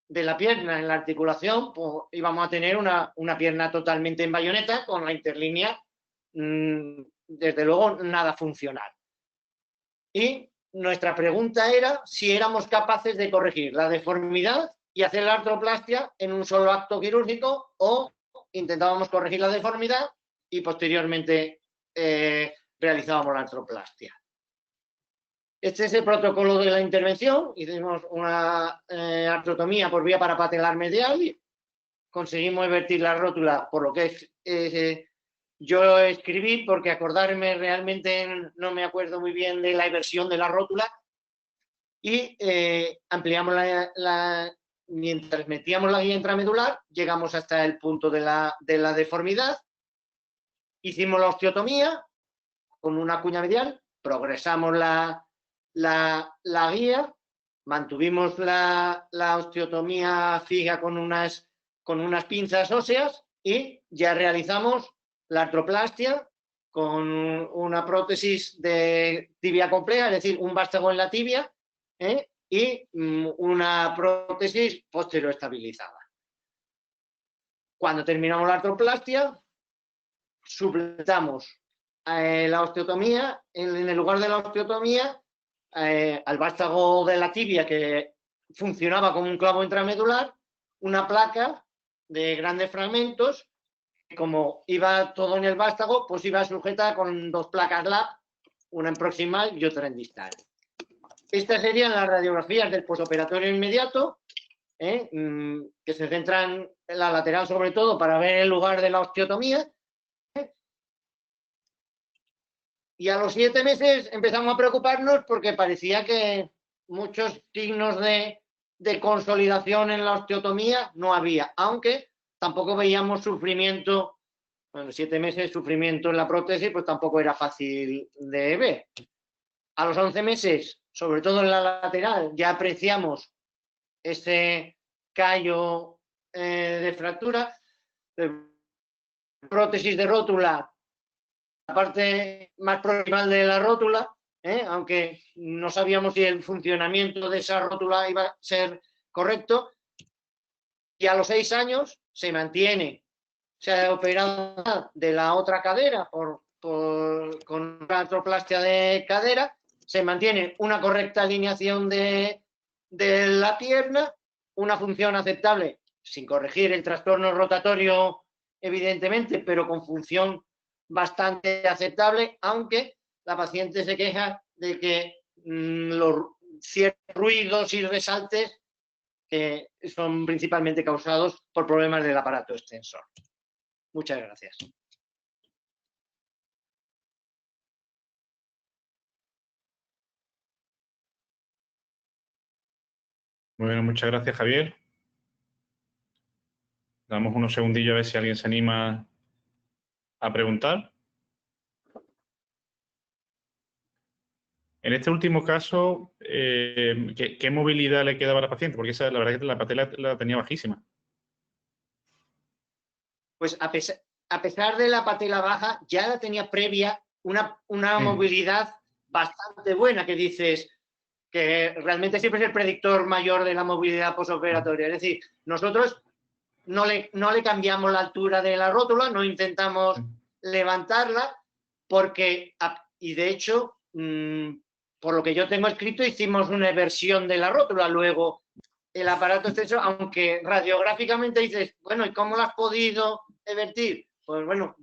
de la pierna en la articulación, pues íbamos a tener una pierna totalmente en bayoneta con la interlínea, desde luego, nada funcional. Y nuestra pregunta era si éramos capaces de corregir la deformidad y hacer la artroplastia en un solo acto quirúrgico, o intentábamos corregir la deformidad y posteriormente realizábamos la artroplastia. Este es el protocolo de la intervención. Hicimos una artrotomía por vía parapatelar medial y conseguimos invertir la rótula, por lo que yo escribí, porque acordarme realmente no me acuerdo muy bien de la inversión de la rótula, y ampliamos mientras metíamos la guía intramedular, llegamos hasta el punto de la deformidad, hicimos la osteotomía con una cuña medial, progresamos la guía, mantuvimos la osteotomía fija con unas pinzas óseas y ya realizamos la artroplastia con una prótesis de tibia compleja, es decir, un vástago en la tibia, y una prótesis posteroestabilizada. Cuando terminamos la artroplastia, supletamos la osteotomía, en el lugar de la osteotomía, al vástago de la tibia, que funcionaba como un clavo intramedular, una placa de grandes fragmentos, que como iba todo en el vástago, pues iba sujeta con dos placas LAP, una en proximal y otra en distal. Estas serían las radiografías del posoperatorio inmediato, que se centran en la lateral sobre todo para ver el lugar de la osteotomía. Y a los 7 meses empezamos a preocuparnos porque parecía que muchos signos de consolidación en la osteotomía no había, aunque tampoco veíamos sufrimiento. Bueno, 7 meses sufrimiento en la prótesis, pues tampoco era fácil de ver. A los 11 meses, sobre todo en la lateral, ya apreciamos ese callo de fractura, prótesis de rótula, la parte más proximal de la rótula, aunque no sabíamos si el funcionamiento de esa rótula iba a ser correcto, y a los 6 años se mantiene, se ha operado de la otra cadera con una artroplastia de cadera, se mantiene una correcta alineación de la pierna, una función aceptable, sin corregir el trastorno rotatorio, evidentemente, pero con función bastante aceptable, aunque la paciente se queja de que los ciertos ruidos y resaltes son principalmente causados por problemas del aparato extensor. Muchas gracias. Bueno, muchas gracias, Javier. Damos unos segundillos a ver si alguien se anima a preguntar. En este último caso, ¿qué movilidad le quedaba a la paciente? Porque la verdad es que la patela la tenía bajísima. Pues a pesar de la patela baja, ya la tenía previa una movilidad bastante buena, que dices que realmente siempre es el predictor mayor de la movilidad posoperatoria. Es decir, nosotros no le cambiamos la altura de la rótula, no intentamos levantarla, porque, y de hecho, por lo que yo tengo escrito, hicimos una eversión de la rótula. Luego, el aparato extensor, aunque radiográficamente dices, bueno, ¿y cómo la has podido evertir? Pues bueno,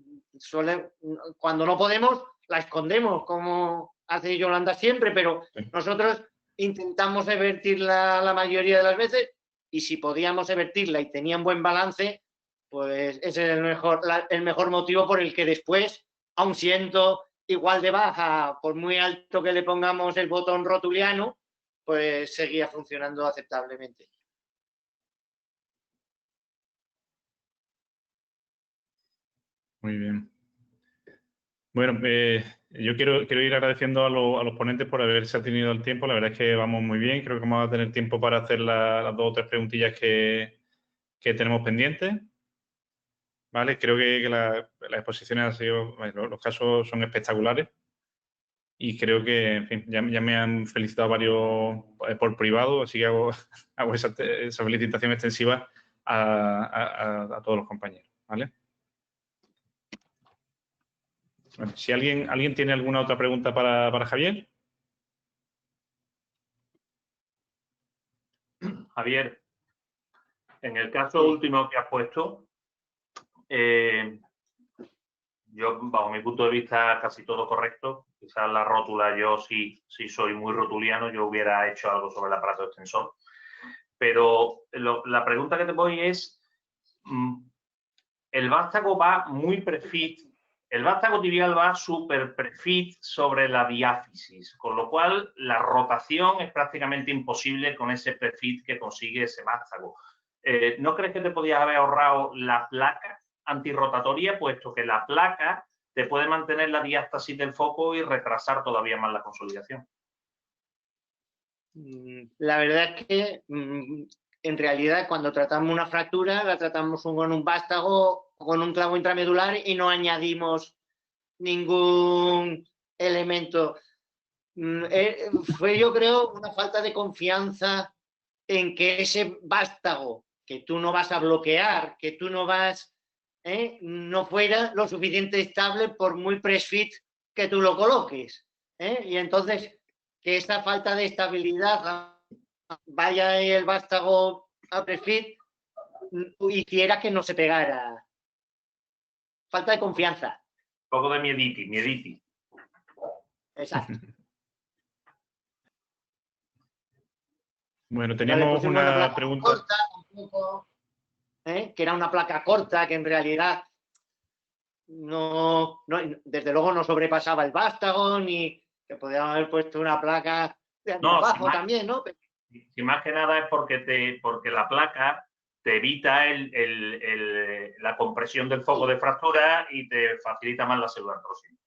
cuando no podemos, la escondemos, como hace Yolanda siempre, pero nosotros intentamos evertirla la mayoría de las veces, y si podíamos evertirla y tenía un buen balance, pues ese es el mejor motivo por el que después, aun siendo igual de baja, por muy alto que le pongamos el botón rotuliano, pues seguía funcionando aceptablemente. Muy bien. Bueno, yo quiero ir agradeciendo a los ponentes por haberse tenido el tiempo. La verdad es que vamos muy bien. Creo que vamos a tener tiempo para hacer las 2 o 3 preguntillas que tenemos pendientes. ¿Vale? Creo que las exposiciones han sido, los casos son espectaculares. y creo que, en fin, ya me han felicitado varios por privado, así que hago esa felicitación extensiva a todos los compañeros, ¿vale? Bueno, si alguien tiene alguna otra pregunta para Javier. Javier, en el caso último que has puesto, yo, bajo mi punto de vista, casi todo correcto. Quizás la rótula, yo sí soy muy rotuliano, yo hubiera hecho algo sobre el aparato extensor. Pero la pregunta que te voy es, el vástago va muy prefit, el vástago tibial va súper prefit sobre la diáfisis, con lo cual la rotación es prácticamente imposible con ese prefit que consigue ese vástago. ¿No crees que te podías haber ahorrado la placa antirrotatoria, puesto que la placa te puede mantener la diástasis del foco y retrasar todavía más la consolidación? La verdad es que en realidad cuando tratamos una fractura la tratamos con un vástago o con un clavo intramedular y no añadimos ningún elemento. Fue, yo creo, una falta de confianza en que ese vástago que tú no vas a bloquear, que tú no vas, no fuera lo suficiente estable por muy press-fit que tú lo coloques. Y entonces que esta falta de estabilidad vaya el vástago a press-fit hiciera que no se pegara. Falta de confianza. Un poco de miediti. Exacto. Bueno, tenemos una pregunta. Corta, tampoco, que era una placa corta, que en realidad no, desde luego no sobrepasaba el vástago, ni que podíamos haber puesto una placa de abajo también, ¿no? Si más que nada es porque la placa te evita la compresión del foco de fractura y te facilita más la pseudoartrosis.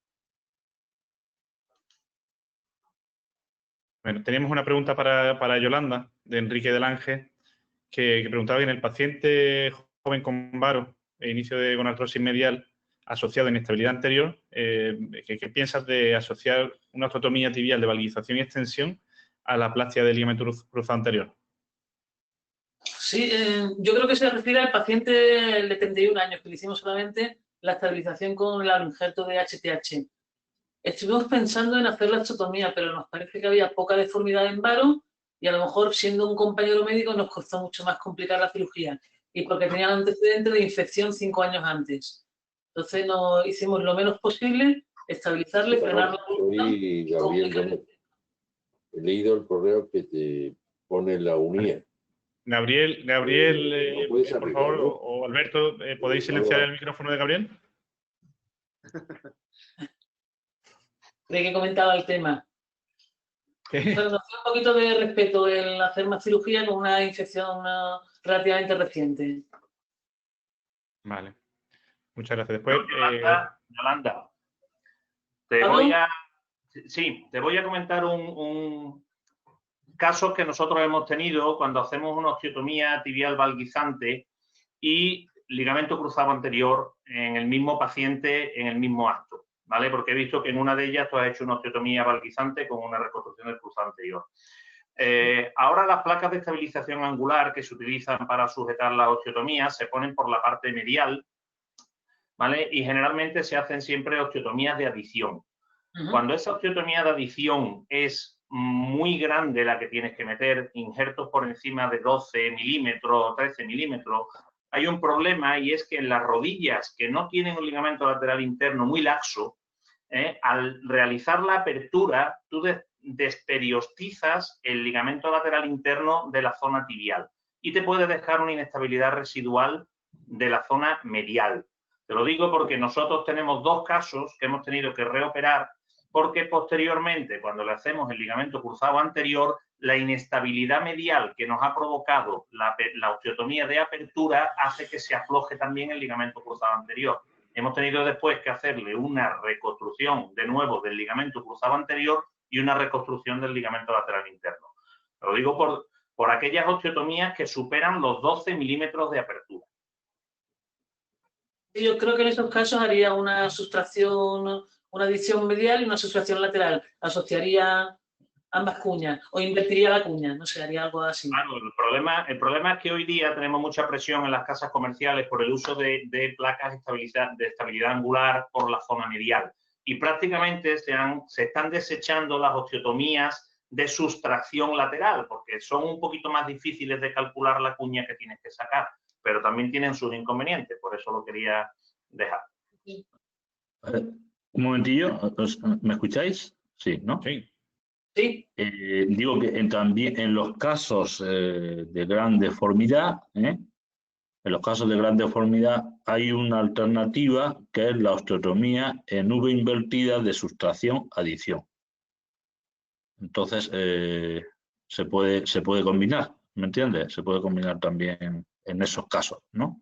Bueno, teníamos una pregunta para Yolanda, de Enrique del Ángel, que preguntaba en el paciente joven con varo e inicio de gonartrosis medial asociado a inestabilidad anterior, ¿qué piensas de asociar una osteotomía tibial de valguización y extensión a la aplastia del ligamento cruzado anterior? Sí, yo creo que se refiere al paciente de 31 años, que le hicimos solamente la estabilización con el injerto de HTH. Estuvimos pensando en hacer la osteotomía, pero nos parece que había poca deformidad en varo y a lo mejor, siendo un compañero médico, nos costó mucho más complicar la cirugía. Y porque tenía un antecedente de infección 5 años antes. Entonces, nos hicimos lo menos posible, estabilizarle, frenarlo. Soy Gabriel, he leído el correo que te pone la unía. Gabriel, por favor, o Alberto, ¿podéis silenciar el micrófono de Gabriel? ¿De qué comentaba el tema? Pero nos dio un poquito de respeto el hacer más cirugía con una infección relativamente reciente. Vale. Muchas gracias. Después, Yolanda, te voy a comentar un caso que nosotros hemos tenido cuando hacemos una osteotomía tibial valguizante y ligamento cruzado anterior en el mismo paciente en el mismo acto, ¿vale? Porque he visto que en una de ellas tú has hecho una osteotomía valguizante con una reconstrucción del cruzado anterior. Ahora las placas de estabilización angular que se utilizan para sujetar las osteotomías se ponen por la parte medial, ¿vale? Y generalmente se hacen siempre osteotomías de adición. Cuando esa osteotomía de adición es muy grande la que tienes que meter, injertos por encima de 12 milímetros, 13 milímetros, hay un problema y es que en las rodillas que no tienen un ligamento lateral interno muy laxo, al realizar la apertura, tú desperiostizas el ligamento lateral interno de la zona tibial y te puede dejar una inestabilidad residual de la zona medial. Te lo digo porque nosotros tenemos 2 casos que hemos tenido que reoperar porque posteriormente, cuando le hacemos el ligamento cruzado anterior, la inestabilidad medial que nos ha provocado la osteotomía de apertura hace que se afloje también el ligamento cruzado anterior. Hemos tenido después que hacerle una reconstrucción de nuevo del ligamento cruzado anterior y una reconstrucción del ligamento lateral interno. Lo digo por aquellas osteotomías que superan los 12 milímetros de apertura. Yo creo que en estos casos haría una sustracción, una adición medial y una sustracción lateral. Asociaría ambas cuñas o invertiría la cuña, no sé, haría algo así. Claro, el problema es que hoy día tenemos mucha presión en las casas comerciales por el uso de placas de estabilidad angular por la zona medial. Y prácticamente se están desechando las osteotomías de sustracción lateral, porque son un poquito más difíciles de calcular la cuña que tienes que sacar, pero también tienen sus inconvenientes, por eso lo quería dejar. Un momentillo, ¿me escucháis? Sí, ¿no? Sí. Sí. Digo que también en los casos de gran deformidad, en los casos de gran deformidad hay una alternativa que es la osteotomía en V invertida de sustracción-adición. Entonces, se puede combinar, ¿me entiendes? Se puede combinar también en esos casos, ¿no?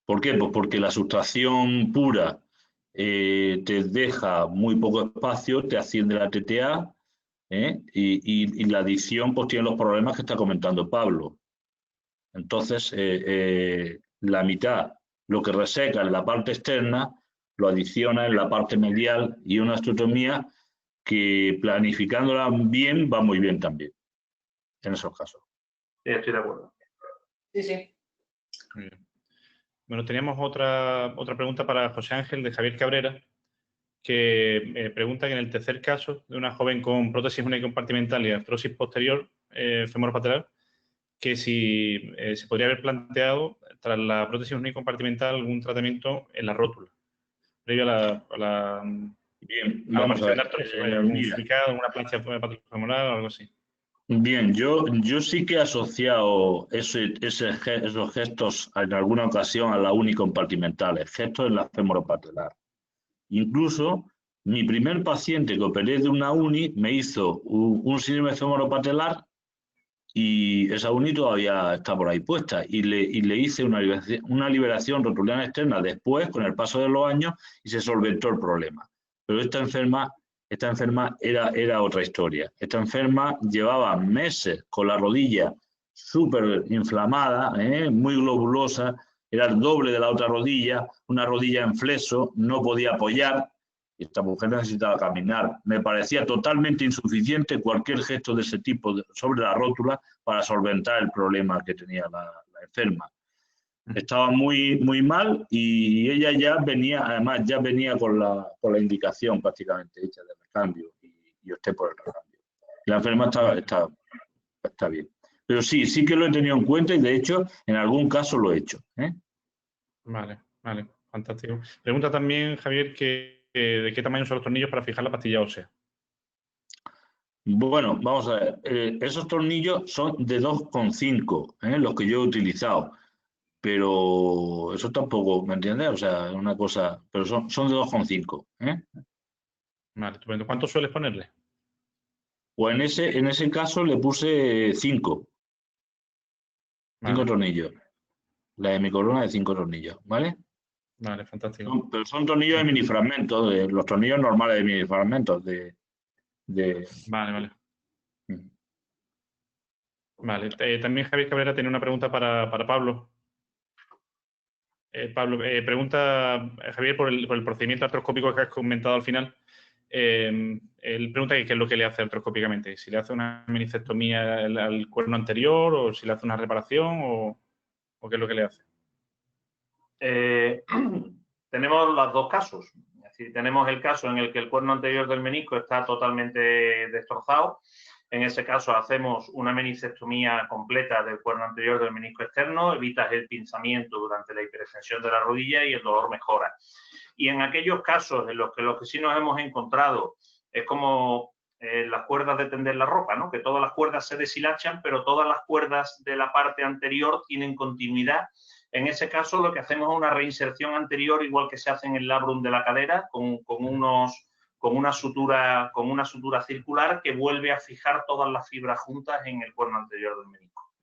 ¿Por qué? Pues porque la sustracción pura te deja muy poco espacio, te asciende la TTA, y la adición pues tiene los problemas que está comentando Pablo. Entonces, la mitad, lo que reseca en la parte externa, lo adiciona en la parte medial y una osteotomía que planificándola bien va muy bien también, en esos casos. Sí, estoy de acuerdo. Sí, sí. Muy bien. Bueno, teníamos otra pregunta para José Ángel de Javier Cabrera, que pregunta que en el tercer caso de una joven con prótesis unicompartimental y artrosis posterior femoropatelar, que si se podría haber planteado tras la prótesis unicompartimental algún tratamiento en la rótula, previo a la Bien, la vamos a aparición ver. de artrosis, algún Mira, silicado, alguna plancha patofemoral o algo así. bien, yo sí que he asociado esos gestos en alguna ocasión a la unicompartimentales, gestos en la femoropatelar. Incluso mi primer paciente que operé de una uni me hizo un síndrome femoropatelar y esa uni todavía está por ahí puesta y le hice una liberación rotuliana externa después con el paso de los años y se solventó el problema. Pero esta enferma era otra historia. Esta enferma llevaba meses con la rodilla súper inflamada, muy globulosa, era el doble de la otra rodilla, una rodilla en fleso, no podía apoyar. Y esta mujer necesitaba caminar. Me parecía totalmente insuficiente cualquier gesto de ese tipo sobre la rótula para solventar el problema que tenía la enferma. Estaba muy, muy mal y ella ya venía con la indicación prácticamente hecha de recambio y opté por el recambio. La enferma está bien. Pero sí que lo he tenido en cuenta y de hecho en algún caso lo he hecho. Vale, fantástico. Pregunta también, Javier, de qué tamaño son los tornillos para fijar la pastilla ósea. Bueno, vamos a ver. Esos tornillos son de 2,5, los que yo he utilizado. Pero eso tampoco, ¿me entiendes? O sea, es una cosa, pero son de 2,5. Vale, estupendo. ¿Cuánto sueles ponerle? Pues en ese caso le puse 5. 5 tornillos. La de mi corona de 5 tornillos, ¿vale? Vale, fantástico. Pero son tornillos de minifragmentos, los tornillos normales de minifragmentos. Vale. Vale, también Javier Cabrera tiene una pregunta para Pablo. Pablo, pregunta Javier por el procedimiento artroscópico que has comentado al final. Él pregunta qué es lo que le hace artroscópicamente. Si le hace una meniscectomía al cuerno anterior o si le hace una reparación o qué es lo que le hace. Tenemos los dos casos. Es decir, tenemos el caso en el que el cuerno anterior del menisco está totalmente destrozado. En ese caso hacemos una meniscectomía completa del cuerno anterior del menisco externo, evitas el pinzamiento durante la hiperextensión de la rodilla y el dolor mejora. Y en aquellos casos en los que sí nos hemos encontrado es como las cuerdas de tender la ropa, ¿no? Que todas las cuerdas se deshilachan, pero todas las cuerdas de la parte anterior tienen continuidad. En ese caso lo que hacemos es una reinserción anterior, igual que se hace en el labrum de la cadera, con una sutura circular que vuelve a fijar todas las fibras juntas en el cuerno anterior del menisco.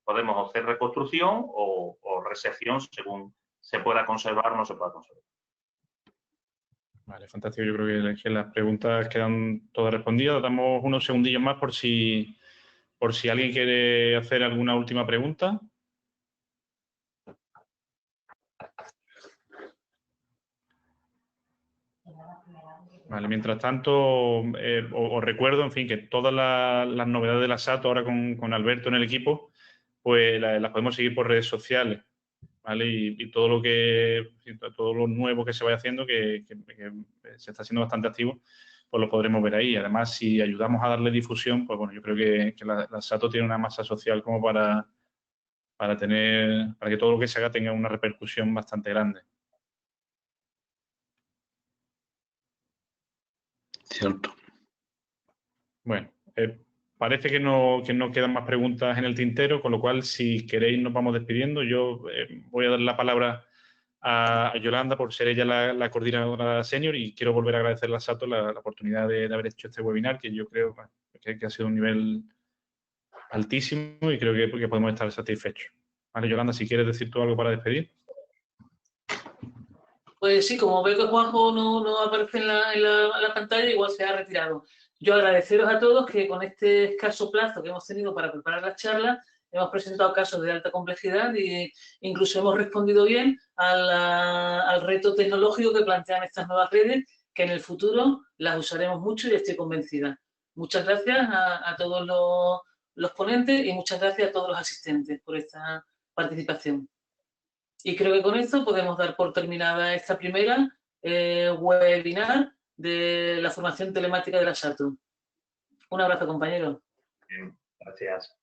Podemos hacer reconstrucción o resección según se pueda conservar o no se pueda conservar. Vale, fantástico. Yo creo que las preguntas quedan todas respondidas. Damos unos segundillos más por si alguien quiere hacer alguna última pregunta. Vale, mientras tanto, os recuerdo, en fin, que todas las novedades de la SATO ahora con Alberto en el equipo, pues las podemos seguir por redes sociales, ¿vale? Y todo lo nuevo que se vaya haciendo, que se está haciendo bastante activo, pues lo podremos ver ahí. Además, si ayudamos a darle difusión, pues bueno, yo creo que la SATO tiene una masa social como para que todo lo que se haga tenga una repercusión bastante grande. Cierto. Bueno, parece que no quedan más preguntas en el tintero, con lo cual, si queréis, nos vamos despidiendo. Yo voy a dar la palabra a Yolanda por ser ella la coordinadora senior, y quiero volver a agradecerle a SATO la oportunidad de haber hecho este webinar, que yo creo que ha sido un nivel altísimo y creo que podemos estar satisfechos. Vale, Yolanda, si quieres decir tú algo para despedir. Pues sí, como veo que Juanjo no aparece en la pantalla, igual se ha retirado. Yo agradeceros a todos que con este escaso plazo que hemos tenido para preparar las charlas, hemos presentado casos de alta complejidad e incluso hemos respondido bien al reto tecnológico que plantean estas nuevas redes, que en el futuro las usaremos mucho y estoy convencida. Muchas gracias a todos los ponentes y muchas gracias a todos los asistentes por esta participación. Y creo que con esto podemos dar por terminada esta primera webinar de la formación telemática de la SATO. Un abrazo, compañeros. Bien, gracias.